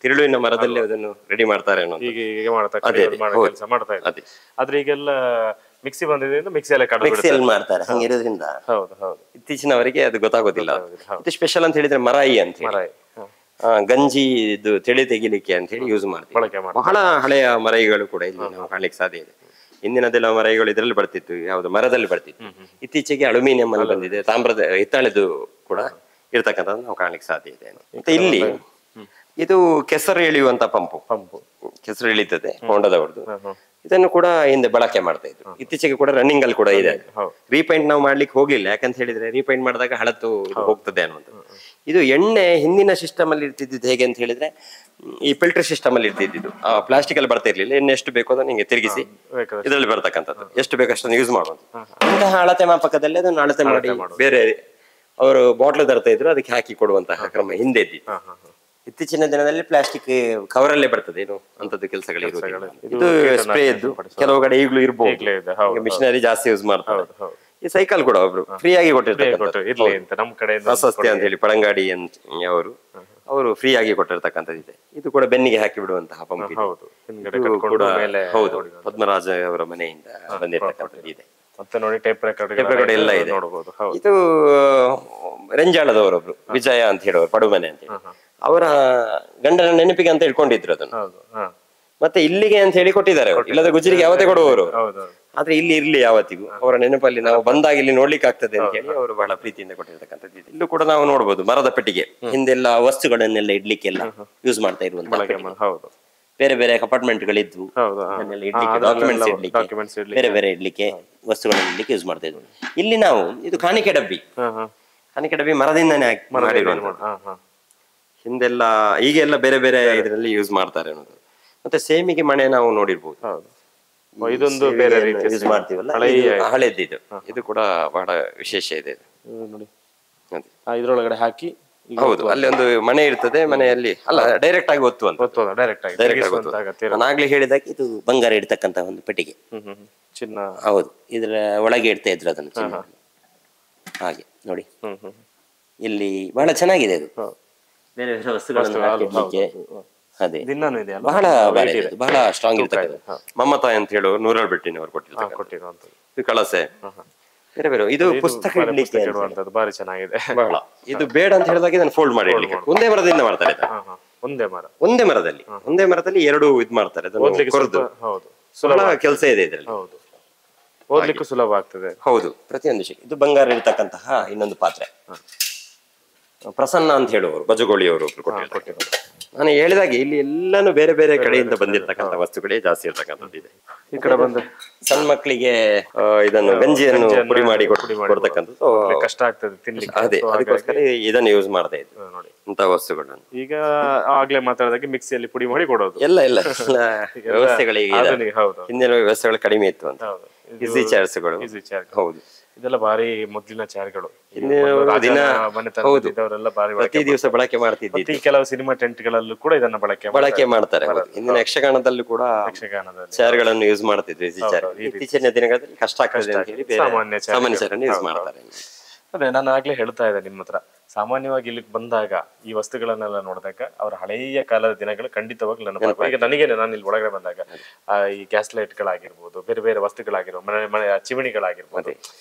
ತಿರುಳಿನ ಮರದಲ್ಲಿ ಅದನ್ನು ರೆಡಿ ಮಾಡ್ತಾರೆ ಅನ್ನೋದು. ಆದ್ರೆ ಈಗೆಲ್ಲ ಮಿಕ್ಸಿ ಬಂದಿದೆ, ಮಿಕ್ಸಿಯಲ್ಲಿ ಮಾಡ್ತಾರೆ. ಹಂಗಿರೋದ್ರಿಂದ ಇತ್ತೀಚಿನವರಿಗೆ ಅದು ಗೊತ್ತಾಗೋದಿಲ್ಲ. ಇದು ಸ್ಪೆಷಲ್ ಅಂತ ಹೇಳಿದ್ರೆ ಮರಾಯಿ ಅಂತ ಹೇಳಿ, ಗಂಜಿ ಇದು ತೆಳಿ ತೆಗಿಲಿಕ್ಕೆ ಅಂತ ಹೇಳಿ ಯೂಸ್ ಮಾಡ್ತೀವಿ. ಬಹಳ ಹಳೆಯ ಮರೈಗಳು ಕೂಡ ಇಲ್ಲಿ ನಾವು ಕಾಣ್ಲಿಕ್ಕೆ ಸಾಧ್ಯ ಇದೆ. ಹಿಂದಿನದೆಲ್ಲ ಮರೈಗಳು ಇದರಲ್ಲಿ ಬರ್ತಿತ್ತು, ಯಾವ್ದು ಮರದಲ್ಲಿ ಬರ್ತಿತ್ತು. ಇತ್ತೀಚೆಗೆ ಅಲ್ಯೂಮಿನಿಯಂ ಅಲ್ಲಿ ಬಂದಿದೆ, ತಾಮ್ರದ ಹಿತ್ತಾಳೆದು ಕೂಡ ಇರ್ತಕ್ಕಂಥದ್ದು ನಾವು ಕಾಣ್ಲಿಕ್ಕೆ ಸಾಧ್ಯ ಇದೆ. ಮತ್ತೆ ಇಲ್ಲಿ ಇದು ಕೆಸರು ಎಳೆಯುವಂತ ಪಂಪು ಕೆಸರು ಎಳೀತದೆ, ಹೊಂಡದವರದು. ಇದನ್ನು ಕೂಡ ಹಿಂದೆ ಬಳಕೆ ಮಾಡ್ತಾ ಇದ್ರು. ಇತ್ತೀಚೆಗೆ ಕೂಡ ರನ್ನಿಂಗ್ ಅಲ್ಲಿ ಕೂಡ ಇದೆ. ರೀಪೈಂಟ್ ನಾವು ಮಾಡ್ಲಿಕ್ಕೆ ಹೋಗ್ಲಿಲ್ಲ, ಯಾಕಂತ ಹೇಳಿದ್ರೆ ರೀಪೈಂಟ್ ಮಾಡಿದಾಗ ಹಳತ್ತು ಹೋಗ್ತದೆ ಅನ್ನುವಂಥದ್ದು. ಇದು ಎಣ್ಣೆ ಹಿಂದಿನ ಸಿಸ್ಟಮ್ ಅಲ್ಲಿ ಇರ್ತಿದ್ದು ಹೇಗೆ ಅಂತ ಹೇಳಿದ್ರೆ, ಈ ಫಿಲ್ಟರ್ ಸಿಸ್ಟಮ್ ಅಲ್ಲಿ ಇರ್ತಿದ್ದು, ಪ್ಲಾಸ್ಟಿಕ್ ಅಲ್ಲಿ ಬರ್ತಾ ಇರ್ಲಿಲ್ಲ. ಎಣ್ಣೆ ಎಷ್ಟು ಬೇಕೋ ಅದನ್ನು ಹಿಂಗೆ ತಿರುಗಿಸಿ ಇದರಲ್ಲಿ ಬರ್ತಕ್ಕಂಥದ್ದು, ಎಷ್ಟು ಬೇಕಷ್ಟನ್ನು ಯೂಸ್ ಮಾಡುವಂತ. ಇಂತಹ ಅಳತೆ ಮಾಪಕದಲ್ಲಿ ಅದನ್ನು ಅಳತೆ ಮಾಡಿ ಬೇರೆ ಅವರು ಬಾಟ್ಲು ತರ್ತಾ ಇದ್ರು, ಅದಕ್ಕೆ ಹಾಕಿ ಕೊಡುವಂತಹ ಕ್ರಮ ಹಿಂದೆ ಇದ್ದಿತ್ತು. ಇತ್ತೀಚಿನ ದಿನದಲ್ಲಿ ಪ್ಲಾಸ್ಟಿಕ್ ಕವರ್ ಅಲ್ಲೇ ಬರ್ತದೆ, ಏನು ಅಂತದ್ದು ಕೆಲಸಗಳು. ಇದು ಸ್ಪ್ರೇ ಇದ್ದು ಕೆಲವು ಕಡೆ ಈಗಲೂ ಇರ್ಬೋದು, ಮಿಷನರಿ ಜಾಸ್ತಿ ಯೂಸ್ ಮಾಡ್ತಾರೆ. ಈ ಸೈಕಲ್ ಕೂಡ ಒಬ್ರು ಫ್ರೀ ಆಗಿ ಕೊಟ್ಟಿರ್ತಾರೆ, ಪ್ರಶಸ್ತಿ ಅಂತ ಹೇಳಿ ಪಳಂಗಾಡಿ ಅವರು ಫ್ರೀ ಆಗಿ ಕೊಟ್ಟಿರ್ತಕ್ಕಂಥದ್ದು ಇದೆ. ಇದು ಕೂಡ ಬೆನ್ನಿಗೆ ಹಾಕಿ ಬಿಡುವಂತಹ ಪಂಪ್ ಕೂಡ. ಹೌದು, ಪದ್ಮರಾಜ ಅವರ ಮನೆಯಿಂದ ಬಂದಿರತಕ್ಕಂಥದ್ದು ಇದೆ. ಮತ್ತೆ ನೋಡಿ ಟೇಪ್ ರೆಕಾರ್ಡ್ ಎಲ್ಲ ಇದೆ. ಇದು ರೆಂಜಾಳದವರೊಬ್ರು ವಿಜಯ ಅಂತ ಹೇಳೋರು, ಪಡುಮನೆ ಅಂತ ಹೇಳಿ, ಅವರ ಗಂಡನ ನೆನಪಿಗೆ ಅಂತ ಹೇಳ್ಕೊಂಡಿದ್ರು ಅದನ್ನು. ಮತ್ತೆ ಇಲ್ಲಿಗೆ ಅಂತ ಹೇಳಿ ಕೊಟ್ಟಿದ್ದಾರೆ, ಇಲ್ಲದ ಗುಜರಿಗೆ ಯಾವತ್ತೇ ಕೊಡುವವರು. ಆದ್ರೆ ಇಲ್ಲಿ ಇರ್ಲಿ ಯಾವತ್ತಿಗೂ ಅವರ ನೆನಪಲ್ಲಿ ನಾವು ಬಂದಾಗ ಇಲ್ಲಿ ನೋಡ್ಲಿಕ್ಕೆ ಆಗ್ತದೆ ಅಂತ ಹೇಳಿ ಅವರು ಬಹಳ ಪ್ರೀತಿಯಿಂದ ಕೊಟ್ಟಿರ್ತಕ್ಕಂಥದ್ದು. ಇಲ್ಲೂ ಕೂಡ ನಾವು ನೋಡ್ಬೋದು ಮರದ ಪೆಟ್ಟಿಗೆ, ಹಿಂದೆಲ್ಲ ವಸ್ತುಗಳನ್ನೆಲ್ಲ ಇಡ್ಲಿಕ್ಕೆಲ್ಲ ಯೂಸ್ ಮಾಡ್ತಾ ಇರುವಂತ. ಬೇರೆ ಬೇರೆ ಅಪಾರ್ಟ್ಮೆಂಟ್ ಗಳಿದ್ವು, ಡಾಕ್ಯುಮೆಂಟ್ಸ್ ಇಡ್ಲಿಕ್ಕೆ, ಬೇರೆ ಬೇರೆ ಇಡ್ಲಿಕ್ಕೆ, ವಸ್ತುಗಳನ್ನ ಇಡ್ಲಿಕ್ಕೆ ಯೂಸ್ ಮಾಡ್ತಾ ಇದ್ವು. ಇಲ್ಲಿ ನಾವು ಇದು ಕಾಣಿಕೆ ಡಬ್ಬಿ, ಕಾಣಿಕೆ ಡಬ್ಬಿ ಮರದಿಂದಾನೇ ಮಾಡಿರುವಂತದ್ದು. ಹಿಂದೆಲ್ಲ ಈಗೆಲ್ಲ ಬೇರೆ ಬೇರೆ ಇದರಲ್ಲಿ ಯೂಸ್ ಮಾಡ್ತಾರೆ ಅನ್ನೋದು. ಮತ್ತೆ ಸೇಮಿಗೆ ಮಣೆ ನಾವು ನೋಡಿರ್ಬೋದು, ಇದೊಂದು ಬೇರೆ ರೀತಿ ಯೂಸ್ ಮಾಡ್ತೀವಲ್ಲ, ಹಳೆದಿದು. ಇದು ಕೂಡ ಬಹಳ ವಿಶೇಷ ಇದೆ ನೋಡಿ. ಇದ್ರೊಳಗಡೆ ಹಾಕಿ, ಹೌದು, ಅಲ್ಲಿ ಒಂದು ಮನೆ ಇರ್ತದೆ, ಮನೆಯಲ್ಲಿ ಅಲ್ಲ ಡೈರೆಕ್ಟ್ ಆಗಿ ಒತ್ತುವಂತ, ಡೈರೆಕ್ಟ್ ಆಗಿ. ನಾನು ಆಗ್ಲೇ ಹೇಳಿದಾಗ ಇದು ಬಂಗಾರ ಇಡ್ತಕ್ಕಂತ ಒಂದು ಪೆಟ್ಟಿಗೆ, ಚಿನ್ನ. ಹೌದು, ಇದ್ರ ಒಳಗೆ ಇಡ್ತಾ ಇದ್ರು ಅದನ್ನು ಚಿನ್ನ. ಹಾಗೆ ನೋಡಿ, ಇಲ್ಲಿ ಬಹಳ ಚೆನ್ನಾಗಿದೆ ಅದು. ಬೇರೆ ಬೇರೆ ವಸ್ತುಗಳನ್ನು ಹಾಕಿಡ್ಲಿಕ್ಕೆ ಅದೇ ಬಹಳ ಬಹಳ ಸ್ಟ್ರಾಂಗ್ ಇರ್ತಕ್ಕಂಥ. ಮಮತಾ ಅಂತ ಹೇಳು ನೂರಾಳ್ ಬೆಟ್ಟಿನವರು ಕೊಟ್ಟಿರ್ತಕ್ಕಂಥ ಇದು ಕಳಸೆ. ಬೇರೆ ಬೇರೆ ಇದು ಪುಸ್ತಕ ಇಡ್ಲಿಕ್ಕೆ ಬಾರಿ ಚೆನ್ನಾಗಿದೆ. ಬಹಳ ಇದು ಬೇಡ ಅಂತ ಹೇಳಿದಾಗ ಇದನ್ನು ಫೋಲ್ಡ್ ಮಾಡಿ ಇಡ್ಲಿಕ್ಕೆ ಒಂದೇ ಮರದಿಂದ ಮಾಡ್ತಾರೆ. ಒಂದೇ ಮರದಲ್ಲಿ ಎರಡು ಇದ್ ಮಾಡ್ತಾರೆ, ಬಹಳ ಕೆಲಸ ಇದೆ ಇದರಲ್ಲಿ. ಓದ್ಲಿಕ್ಕೂ ಸುಲಭ ಆಗ್ತದೆ. ಹೌದು, ಪ್ರತಿಯೊಂದು ವಿಷಯ. ಇದು ಬಂಗಾರ ಇರ್ತಕ್ಕಂತಹ ಇನ್ನೊಂದು ಪಾತ್ರೆ. ಪ್ರಸನ್ನ ಅಂತ ಹೇಳುವವರು ಬಜಗೋಳಿಯವರು ಕೊಟ್ಟಿದ್ದಾರೆ. ನಾನು ಹೇಳಿದಾಗೆ ಇಲ್ಲಿ ಎಲ್ಲಾನು ಬೇರೆ ಬೇರೆ ಕಡೆಯಿಂದ ಬಂದಿರತಕ್ಕಂಥ ವಸ್ತುಗಳೇ ಜಾಸ್ತಿ ಇರ್ತಕ್ಕಂಥದ್ದು ಇದೆ. ಈ ಕಡೆ ಬಂದ್ರೆ ಸಣ್ಣ ಮಕ್ಕಳಿಗೆ ಇದನ್ನು ಗಂಜಿಯನ್ನು ಪುಡಿ ಮಾಡಿ ಕೊಡ್ತಕ್ಕಂಥದ್ದು ಕಷ್ಟ ಆಗ್ತದೆ ತಿನ್ಲಿಕ್ಕೆ. ಅದೇ ಅದಕ್ಕೋಸ್ಕರ ಇದನ್ನು ಯೂಸ್ ಮಾಡ್ತಾ ಇದ್ವಿ ನೋಡಿ ಇಂಥ ವಸ್ತುಗಳನ್ನು. ಈಗ ಆಗ್ಲೇ ಮಾತಾಡಿದಾಗೆ ಮಿಕ್ಸಿಯಲ್ಲಿ ಪುಡಿ ಮಾಡಿ ಕೊಡೋದು. ಎಲ್ಲ ವ್ಯವಸ್ಥೆಗಳಿಗೆ ಹಿಂದಿನ ವ್ಯವಸ್ಥೆಗಳು ಕಡಿಮೆ ಇತ್ತು ಅಂತ. ಈಸಿ ಚೇರ್ಸ್ಗಳು. ಹೌದು, ಇದೆಲ್ಲ ಬಾರಿ ಮೊದಲಿನ ಚೇರ್ಗಳು. ಪ್ರತಿ ದಿವಸ ಬಳಕೆ ಮಾಡ್ತಿದ್ವಿ. ಕೆಲವು ಸಿನಿಮಾ ಟೆಂಟ್ ಗಳಲ್ಲೂ ಕೂಡ ಇದನ್ನ ಬಳಕೆ ಮಾಡ್ತಾರೆ. ಹಿಂದಿನ ಯಕ್ಷಗಾನದಲ್ಲೂ ಕೂಡ ಚೇರ್ಗಳನ್ನು ಯೂಸ್ ಮಾಡ್ತಿದ್ವಿ. ಈಸಿ ಚೇರ್ ಇತ್ತೀಚಿನ ದಿನಗಳಲ್ಲಿ ಕಷ್ಟ ಆಗ್ತದೆ ಅಂತ ಹೇಳಿ ಸಾಮಾನ್ಯ ಚೇರನ್ನು ಯೂಸ್ ಮಾಡ್ತಾರೆ. ಅದೇ ನಾನು ಆಗ್ಲೇ ಹೇಳ್ತಾ ಇದ್ದೆ ನಿಮ್ಮ ಹತ್ರ, ಸಾಮಾನ್ಯವಾಗಿ ಇಲ್ಲಿಗೆ ಬಂದಾಗ ಈ ವಸ್ತುಗಳನ್ನೆಲ್ಲ ನೋಡಿದಾಗ ಅವ್ರ ಹಳೆಯ ಕಾಲದ ದಿನಗಳು ಖಂಡಿತವಾಗ್ಲೂ ನೆನಪಾಗ್ತದೆ. ಈಗ ನನಗೇನೆ, ನಾನು ಇಲ್ಲಿ ಒಳಗಡೆ ಬಂದಾಗ ಈ ಗ್ಯಾಸ್ ಲೈಟ್ ಗಳಾಗಿರ್ಬೋದು, ಬೇರೆ ಬೇರೆ ವಸ್ತುಗಳಾಗಿರ್ಬೋದು, ಮನೆ ಚಿಮಣಿಗಳಾಗಿರ್ಬೋದು,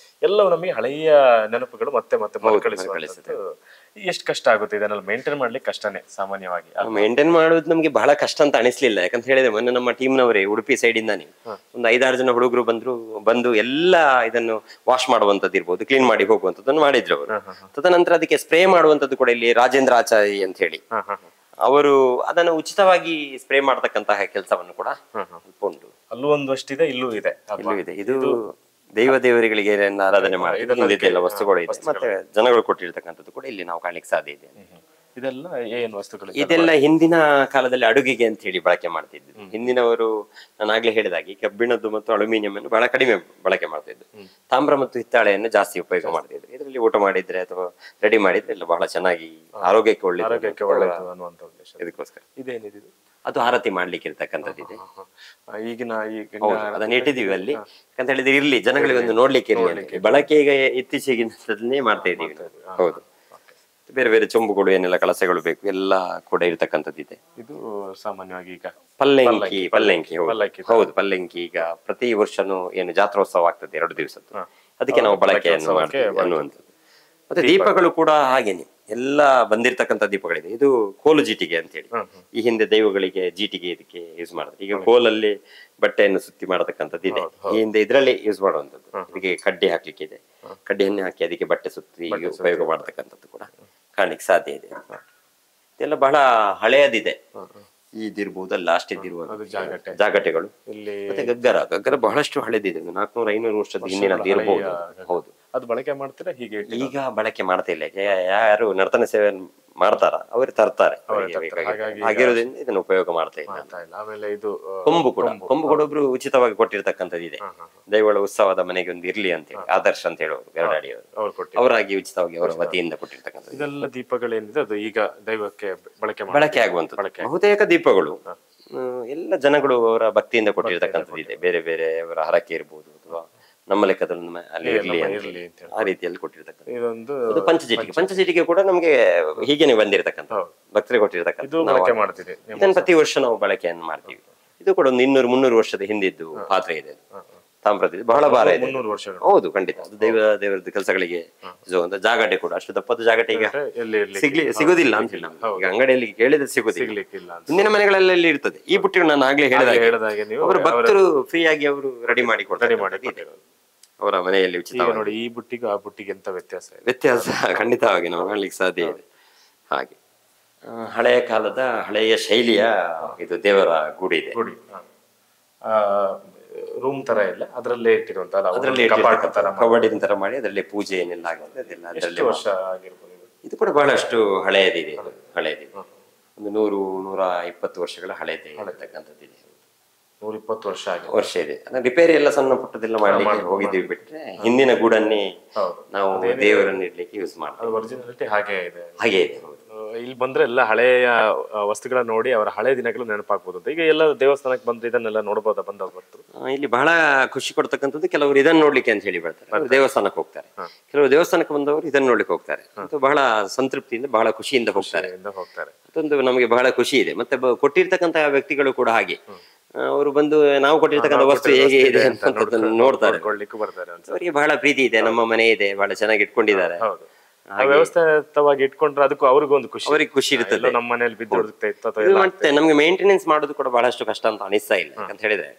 ಎಲ್ಲವೂ ನಮಗೆ ಹಳೆಯ ನೆನಪುಗಳು ಮತ್ತೆ ಮರುಕಳಿಸುತ್ತೆ. ಎಷ್ಟು ಕಷ್ಟ ಆಗುತ್ತೆ ಇದನ್ನೆಲ್ಲ ಮೇಂಟೈನ್ ಮಾಡ್ಲಿಕ್ಕೆ. ಕಷ್ಟನೇ ಸಾಮಾನ್ಯವಾಗಿ ಮೇಂಟೈನ್ ಮಾಡೋದು ನಮ್ಗೆ ಬಹಳ ಕಷ್ಟ ಅಂತ ಅನಿಸ್ಲಿಲ್ಲ. ಯಾಕಂತ ಹೇಳಿದ್ರೆ ಮೊನ್ನೆ ನಮ್ಮ ಟೀಮ್ನವರೇ ಉಡುಪಿ ಸೈಡ್ ಇಂದಾನೆ ಒಂದು 5-6 ಜನ ಹುಡುಗರು ಬಂದು ಎಲ್ಲ ಇದನ್ನು ವಾಶ್ ಮಾಡುವಂತದ್ದು ಇರ್ಬೋದು, ಕ್ಲೀನ್ ಮಾಡಿ ಹೋಗುವಂತದ್ದನ್ನು ಮಾಡಿದ್ರು ಅವರು. ತದನಂತರ ಅದಕ್ಕೆ ಸ್ಪ್ರೇ ಮಾಡುವಂತದ್ದು ಕೂಡ ಇಲ್ಲಿ ರಾಜೇಂದ್ರ ಆಚಾರ್ಯ ಅಂತ ಹೇಳಿ ಅವರು ಅದನ್ನು ಉಚಿತವಾಗಿ ಸ್ಪ್ರೇ ಮಾಡತಕ್ಕಂತಹ ಕೆಲಸವನ್ನು ಕೂಡ ಉಂಟು. ಅಲ್ಲೂ ಒಂದಷ್ಟಿದೆ, ಇಲ್ಲೂ ಇದೆ. ಇದು ದೇವರಿಗೆ ಆರಾಧನೆ ಮಾಡಿ ವಸ್ತುಗಳು ಇದೆ. ಮತ್ತೆ ಜನಗಳು ಕೊಟ್ಟಿರ್ತಕ್ಕಂಥದ್ದು ಕೂಡ ಇಲ್ಲಿ ನಾವು ಕಾಣ್ಲಿಕ್ಕೆ ಸಾಧ್ಯ ಇದೆ. ಇದೆಲ್ಲ ಏನ್ ವಸ್ತುಗಳು? ಇದೆಲ್ಲ ಹಿಂದಿನ ಕಾಲದಲ್ಲಿ ಅಡುಗೆಗೆ ಅಂತ ಹೇಳಿ ಬಳಕೆ ಮಾಡ್ತಿದ್ರು. ಹಿಂದಿನವರು ನಾನು ಆಗ್ಲೇ ಹೇಳಿದಾಗೆ ಕಬ್ಬಿಣದ್ದು ಮತ್ತು ಅಲ್ಯೂಮಿನಿಯಂ ಅನ್ನು ಬಹಳ ಕಡಿಮೆ ಬಳಕೆ ಮಾಡ್ತಿದ್ರು. ತಾಮ್ರ ಮತ್ತು ಹಿತ್ತಾಳೆಯನ್ನು ಜಾಸ್ತಿ ಉಪಯೋಗ ಮಾಡ್ತಿದ್ರು. ಇದರಲ್ಲಿ ಊಟ ಮಾಡಿದ್ರೆ ಅಥವಾ ರೆಡಿ ಮಾಡಿದ್ರೆ ಎಲ್ಲ ಬಹಳ ಚೆನ್ನಾಗಿ ಆರೋಗ್ಯಕ್ಕೆ ಒಳ್ಳೆಯದು. ಇದಕ್ಕೋಸ್ಕರ ಇದೇನಿದೆ, ಅದು ಆರತಿ ಮಾಡ್ಲಿಕ್ಕೆ ಇರ್ತಕ್ಕಂಥದ್ದು ಇದೆ. ಈಗಿನ ಅದನ್ನ ಇಟ್ಟಿದೀವಿ ಅಲ್ಲಿ ಅಂತ ಹೇಳಿದ್ರೆ ಇರ್ಲಿ, ಜನಗಳಿಗೆ ಒಂದು ನೋಡ್ಲಿಕ್ಕೆ ಇರ್ಲಿ. ಬಳಕೆ ಈಗ ಇತ್ತೀಚೆಗಿನ ಮಾಡ್ತಾ ಇದೀವಿ. ಹೌದು, ಬೇರೆ ಬೇರೆ ಚೊಂಬುಗಳು ಏನೆಲ್ಲ ಕಳಸಗಳು ಬೇಕು ಎಲ್ಲ ಕೂಡ ಇರ್ತಕ್ಕಂಥದ್ದಿದೆ. ಇದು ಸಾಮಾನ್ಯವಾಗಿ ಈಗ ಪಲ್ಲಂಕಿ ಹೌದು, ಪಲ್ಲಂಕಿ ಈಗ ಪ್ರತಿ ವರ್ಷನೂ ಏನು ಜಾತ್ರೋತ್ಸವ ಆಗ್ತದೆ 2 ದಿವಸದ್ದು, ಅದಕ್ಕೆ ನಾವು ಬಳಕೆಯನ್ನು ಮಾಡ್ತೀವಿ ಅನ್ನುವಂಥದ್ದು. ಮತ್ತೆ ದೀಪಗಳು ಕೂಡ ಹಾಗೇನೆ ಎಲ್ಲ ಬಂದಿರತಕ್ಕಂಥ ದೀಪಗಳಿದೆ. ಇದು ಕೋಲು ಜೀಟಿಗೆ ಅಂತ ಹೇಳಿ ಈ ಹಿಂದೆ ದೈವಗಳಿಗೆ ಜೀಟಿಗೆ ಇದಕ್ಕೆ ಯೂಸ್ ಮಾಡಿದ್ರೆ, ಈಗ ಕೋಲಲ್ಲಿ ಬಟ್ಟೆಯನ್ನು ಸುತ್ತಿ ಮಾಡತಕ್ಕಂಥದ್ದು ಇದೆ. ಈ ಹಿಂದೆ ಇದರಲ್ಲಿ ಯೂಸ್ ಮಾಡುವಂಥದ್ದು. ಇದಕ್ಕೆ ಕಡ್ಡಿ ಹಾಕ್ಲಿಕ್ಕೆ ಇದೆ, ಕಡ್ಡಿಯನ್ನೇ ಹಾಕಿ ಅದಕ್ಕೆ ಬಟ್ಟೆ ಸುತ್ತಿ ಉಪಯೋಗ ಮಾಡತಕ್ಕಂಥದ್ದು ಕೂಡ ಕಾಣ್ಲಿಕ್ಕೆ ಸಾಧ್ಯ ಇದೆ. ಇದೆಲ್ಲ ಬಹಳ ಹಳೆಯದಿದೆ. ಇದಿರ್ಬೋದು, ಲಾಸ್ಟ್ ಇದಿರ್ಬೋದು ಜಾಗಟೆಗಳು. ಮತ್ತೆ ಗಗ್ಗರ ಬಹಳಷ್ಟು ಹಳೆದಿದೆ, 400-500 ವರ್ಷದ ಹಿಂದಿನದ್ದು ಇರಬಹುದು. ಹೌದು, ಅದು ಬಳಕೆ ಮಾಡ್ತೀರಾ? ಹೀಗೆ ಈಗ ಬಳಕೆ ಮಾಡ್ತಾ ಇಲ್ಲ. ಯಾರು ನರ್ತನ ಸೇವೆ ಮಾಡ್ತಾರ ಅವರು ತರ್ತಾರೆ, ಹಾಗಿರೋದ್ರಿಂದ ಇದನ್ನು ಉಪಯೋಗ ಮಾಡ್ತಾ ಇಲ್ಲ. ಆಮೇಲೆ ಇದು ಕೊಂಬು ಕೂಡ ಒಬ್ರು ಉಚಿತವಾಗಿ ಕೊಟ್ಟಿರ್ತಕ್ಕಂಥದ್ದು ಇದೆ. ದೈವಗಳ ಉತ್ಸವದ ಮನೆಗೆ ಒಂದು ಇರ್ಲಿ ಅಂತ ಹೇಳಿ ಆದರ್ಶ ಅಂತ ಹೇಳೋರು ಗರಡಾಡಿಯವರು, ಅವರಾಗಿ ಉಚಿತವಾಗಿ ಅವರ ವತಿಯಿಂದ ಕೊಟ್ಟಿರ್ತಕ್ಕಂಥದ್ದು. ಇದೆಲ್ಲ ದೀಪಗಳೇನಿದೆ ಅದು ಈಗ ದೈವಕ್ಕೆ ಬಳಕೆ ಆಗುವಂಥದ್ದು. ಬಹುತೇಕ ದೀಪಗಳು ಎಲ್ಲ ಜನಗಳು ಅವರ ಭಕ್ತಿಯಿಂದ ಕೊಟ್ಟಿರ್ತಕ್ಕಂಥದ್ದು ಇದೆ. ಬೇರೆ ಬೇರೆ ಅವರ ಹರಕೆ ಇರ್ಬೋದು ಅಥವಾ ನಮ್ಮ ಲೆಕ್ಕದಲ್ಲಿ ಅಲ್ಲಿ ಇರ್ಲಿ ಆ ರೀತಿಯಲ್ಲಿ ಕೊಟ್ಟಿರ್ತಕ್ಕಂಥ ಪಂಚಚೀಟಿಗೆ ಕೂಡ ನಮ್ಗೆ ಹೀಗೇನೆ ಬಂದಿರತಕ್ಕಂಥ ಭಕ್ತರಿಗೆ ಕೊಟ್ಟಿರ್ತಕ್ಕಂಥ. ಇದನ್ನು ಪ್ರತಿ ವರ್ಷ ನಾವು ಬಳಕೆಯನ್ನು ಮಾಡ್ತೀವಿ. ಇದು ಕೂಡ ಒಂದು 200-300 ವರ್ಷದ ಹಿಂದಿದ್ದು ಪಾತ್ರೆ ಇದೆ. ತಾಮ್ರದ್ದು ಬಹಳ ಭಾರ ಇದೆ. ಹೌದು, ಖಂಡಿತ. ಅದು ದೇವರದ್ದು ಕೆಲಸಗಳಿಗೆ ಜಾಗಟೆ ಕೂಡ ಅಷ್ಟು ದಪ್ಪದ ಜಾಗಟೆ ಈಗ ಸಿಗುದಿಲ್ಲ ಅಂತ ಹೇಳಿ ಈಗ ಅಂಗಡಿಯಲ್ಲಿ ಕೇಳಿದ್ರೆ ಸಿಗುದಿಲ್ಲ. ಹಿಂದಿನ ಮನೆಗಳೆಲ್ಲ ಇರ್ತದೆ. ಈ ಬುಟ್ಟಿಗಳು ನಾನು ಆಗ್ಲೇ ಹೇಳಿದಾಗ ಅವರು ಭಕ್ತರು ಫ್ರೀ ಆಗಿ ಅವರು ರೆಡಿ ಮಾಡಿ ಕೊಡ್ತಾರೆ ಅವರ ಮನೆಯಲ್ಲಿ ಉಚಿತ. ನೋಡಿ, ಈ ಬುಟ್ಟಿಗೂ ಆ ಬುಟ್ಟಿಗೆ ಎಂತ ವ್ಯತ್ಯಾಸ ಖಂಡಿತವಾಗಿ ನಾವು ಕಾಣ್ಲಿಕ್ಕೆ ಸಾಧ್ಯ ಇದೆ. ಹಾಗೆ ಹಳೆಯ ಕಾಲದ ಹಳೆಯ ಶೈಲಿಯ ಇದು ದೇವರ ಗುಡಿ ಇದೆ. ರೂಮ್ ತರ ಇಲ್ಲ, ಅದರಲ್ಲೇ ಇಟ್ಟಿರುವಂತ ಅದರಲ್ಲಿ ಕಬಡಿನ ತರ ಮಾಡಿ ಅದರಲ್ಲಿ ಪೂಜೆ ಏನೆಲ್ಲ ಆಗುತ್ತೆ ಅದೆಲ್ಲ ಅದರಲ್ಲಿ. ವರ್ಷ ಆಗಿರ್ಬೋದು ಇದು ಕೂಡ ಬಹಳಷ್ಟು ಹಳೆಯದಿದೆ. ಹಳೆಯದಿದೆ, ಒಂದು 100-120 ವರ್ಷಗಳ ಹಳೆಯದಿರ್ತಕ್ಕಂಥದ್ದಿದೆ. 120 ವರ್ಷ ಇದೆ. ರಿಪೇರಿ ಎಲ್ಲ ಸಣ್ಣ ಪುಟ್ಟದೆಲ್ಲ ಮಾಡ್ಲಿಕ್ಕೆ ಹೋಗಿದ್ದೀವಿ, ಬಿಟ್ರೆ ಹಿಂದಿನ ಗೂಡನ್ನೇ ನಾವು ದೇವರನ್ನ ಇಡ್ಲಿಕ್ಕೆ ಯೂಸ್ ಮಾಡ್ತೀವಿ. ಒರಿಜಿನಾಲಿಟಿ ಹಾಗೆ ಇದೆ. ಹಾಗೆ ಇದೆ. ಇಲ್ಲಿ ಬಂದ್ರೆ ಎಲ್ಲ ಹಳೆಯ ವಸ್ತುಗಳನ್ನ ನೋಡಿ ಅವರ ಹಳೆಯ ದಿನಗಳು ನೆನಪಾಗ್ಬೋದು ಅಂತ. ಈಗ ಎಲ್ಲ ದೇವಸ್ಥಾನಕ್ಕೆ ಬಂದ್ರೆ ಇದನ್ನೆಲ್ಲ ನೋಡ್ಬೋದಾ ಬಂದವ್ರು ಭಕ್ತರು? ಇಲ್ಲಿ ಬಹಳ ಖುಷಿ ಕೊಡ್ತಕ್ಕಂಥದ್ದು, ಕೆಲವರು ಇದನ್ನ ನೋಡ್ಲಿಕ್ಕೆ ಅಂತ ಹೇಳಿ ಬರ್ತಾರೆ, ದೇವಸ್ಥಾನಕ್ಕೆ ಹೋಗ್ತಾರೆ. ಕೆಲವರು ದೇವಸ್ಥಾನಕ್ಕೆ ಬಂದವರು ಇದನ್ನ ನೋಡ್ಲಿಕ್ಕೆ ಹೋಗ್ತಾರೆ. ಬಹಳ ಸಂತೃಪ್ತಿಯಿಂದ ಬಹಳ ಖುಷಿಯಿಂದ ಹೋಗ್ತಾರೆ. ಅದೊಂದು ನಮಗೆ ಬಹಳ ಖುಷಿ ಇದೆ. ಮತ್ತೆ ಕೊಟ್ಟಿರ್ತಕ್ಕಂಥ ವ್ಯಕ್ತಿಗಳು ಕೂಡ ಹಾಗೆ, ಅವರು ಬಂದು ನಾವು ಕೊಟ್ಟಿರ್ತಕ್ಕಂಥ ವಸ್ತು ಹೇಗೆ ಇದೆ ಅಂತ ನೋಡ್ತಾರೆ, ಅವರಿಗೆ ಬಹಳ ಪ್ರೀತಿ ಇದೆ. ನಮ್ಮ ಮನೆ ಇದೆ, ಬಹಳ ಚೆನ್ನಾಗಿ ಇಟ್ಕೊಂಡಿದ್ದಾರೆ. ವ್ಯವಸ್ಥಿತವಾಗಿ ಇಟ್ಕೊಂಡ್ರೆ ಅದಕ್ಕೂ ಅವ್ರಿಗೂ ಒಂದು ಖುಷಿ, ಅವ್ರಿಗೆ ಖುಷಿ ಇರ್ತದೆ. ನಮ್ಮ ಮನೇಲಿ ಬಿದ್ದು ಮತ್ತೆ ನಮ್ಗೆ ಮೇಂಟೆನೆನ್ಸ್ ಮಾಡೋದು ಕೂಡ ಬಹಳಷ್ಟು ಕಷ್ಟ ಅಂತ ಅನಿಸ್ತಾ ಇಲ್ಲ. ಅಂತ ಹೇಳಿದ್ರೆ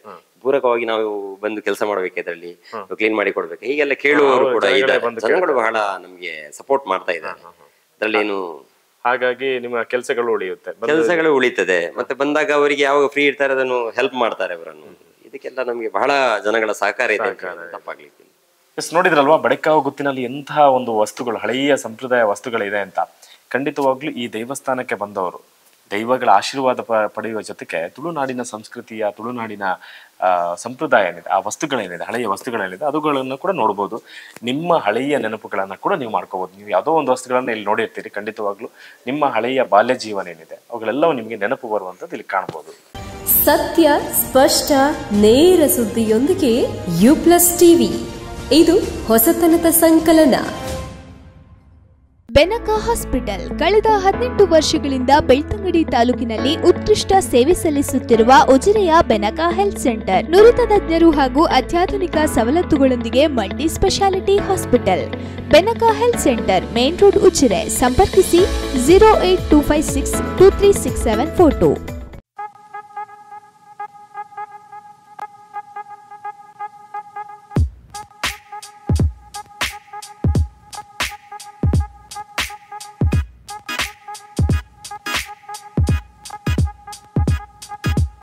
ಪೂರಕವಾಗಿ ನಾವು ಬಂದು ಕೆಲಸ ಮಾಡ್ಬೇಕು, ಇದರಲ್ಲಿ ಕ್ಲೀನ್ ಮಾಡಿ ಕೊಡ್ಬೇಕು, ಹೀಗೆಲ್ಲ ಕೇಳುವವರು ಕೂಡ ಇದ್ದಾರೆ. ಜನಗಳು ಬಹಳ ನಮ್ಗೆ ಸಪೋರ್ಟ್ ಮಾಡ್ತಾ ಇದ್ದಾರೆ, ಅದ್ರಲ್ಲಿ ಏನು. ಹಾಗಾಗಿ ನಿಮ್ಮ ಕೆಲಸಗಳು ಉಳಿತದೆ. ಮತ್ತೆ ಬಂದಾಗ ಅವರಿಗೆ ಯಾವಾಗ ಫ್ರೀ ಇರ್ತಾರೆ ಅದನ್ನು ಹೆಲ್ಪ್ ಮಾಡ್ತಾರೆ ಅವರನ್ನು. ಇದಕ್ಕೆಲ್ಲ ನಮ್ಗೆ ಬಹಳ ಜನಗಳ ಸಹಕಾರ ಇದೆ, ತಪ್ಪಾಗ್ಲಿಕ್ಕಿಲ್ಲ. ನೋಡಿದ್ರಲ್ವಾ ಬಡೇಕಾವು ಗುತ್ತಿನಲ್ಲಿ ಎಂತಹ ಒಂದು ವಸ್ತುಗಳು, ಹಳೆಯ ಸಂಪ್ರದಾಯ ವಸ್ತುಗಳಿದೆ ಅಂತ. ಖಂಡಿತವಾಗ್ಲೂ ಈ ದೇವಸ್ಥಾನಕ್ಕೆ ಬಂದವರು ದೈವಗಳ ಆಶೀರ್ವಾದ ಪಡೆಯುವ ಜೊತೆಗೆ ತುಳುನಾಡಿನ ಸಂಸ್ಕೃತಿಯ, ತುಳುನಾಡಿನ ಸಂಪ್ರದಾಯ ಏನಿದೆ, ಆ ವಸ್ತುಗಳೇನಿದೆ, ಹಳೆಯ ವಸ್ತುಗಳೇನಿದೆ ಅದುಗಳನ್ನು ಕೂಡ ನೋಡ್ಬೋದು. ನಿಮ್ಮ ಹಳೆಯ ನೆನಪುಗಳನ್ನ ಕೂಡ ನೀವು ಮಾಡ್ಕೋಬಹುದು. ನೀವು ಯಾವುದೋ ಒಂದು ವಸ್ತುಗಳನ್ನ ಇಲ್ಲಿ ನೋಡಿರ್ತೀರಿ, ಖಂಡಿತವಾಗ್ಲೂ ನಿಮ್ಮ ಹಳೆಯ ಬಾಲ್ಯ ಜೀವನ ಏನಿದೆ ಅವುಗಳೆಲ್ಲವೂ ನಿಮಗೆ ನೆನಪು ಬರುವಂತದ್ದು ಇಲ್ಲಿ ಕಾಣಬಹುದು. ಸತ್ಯ, ಸ್ಪಷ್ಟ, ನೇರ ಸುದ್ದಿಯೊಂದಿಗೆ U+ TV. ಇದು ಹೊಸತನದ ಸಂಕಲನ. ಬೆನಕ ಹಾಸ್ಪಿಟಲ್ ಕಳೆದ 18 ವರ್ಷಗಳಿಂದ ಬೆಳ್ತಂಗಡಿ ತಾಲೂಕಿನಲ್ಲಿ ಉತ್ಕೃಷ್ಟ ಸೇವೆ ಸಲ್ಲಿಸುತ್ತಿರುವ ಉಜಿರೆಯ ಬೆನಕ ಹೆಲ್ತ್ ಸೆಂಟರ್. ನುರಿತ ತಜ್ಞರು ಹಾಗೂ ಅತ್ಯಾಧುನಿಕ ಸವಲತ್ತುಗಳೊಂದಿಗೆ multi speciality hospital. Benaka health centre, main road, Ujire. ಸಂಪರ್ಕಿಸಿ 08256236742.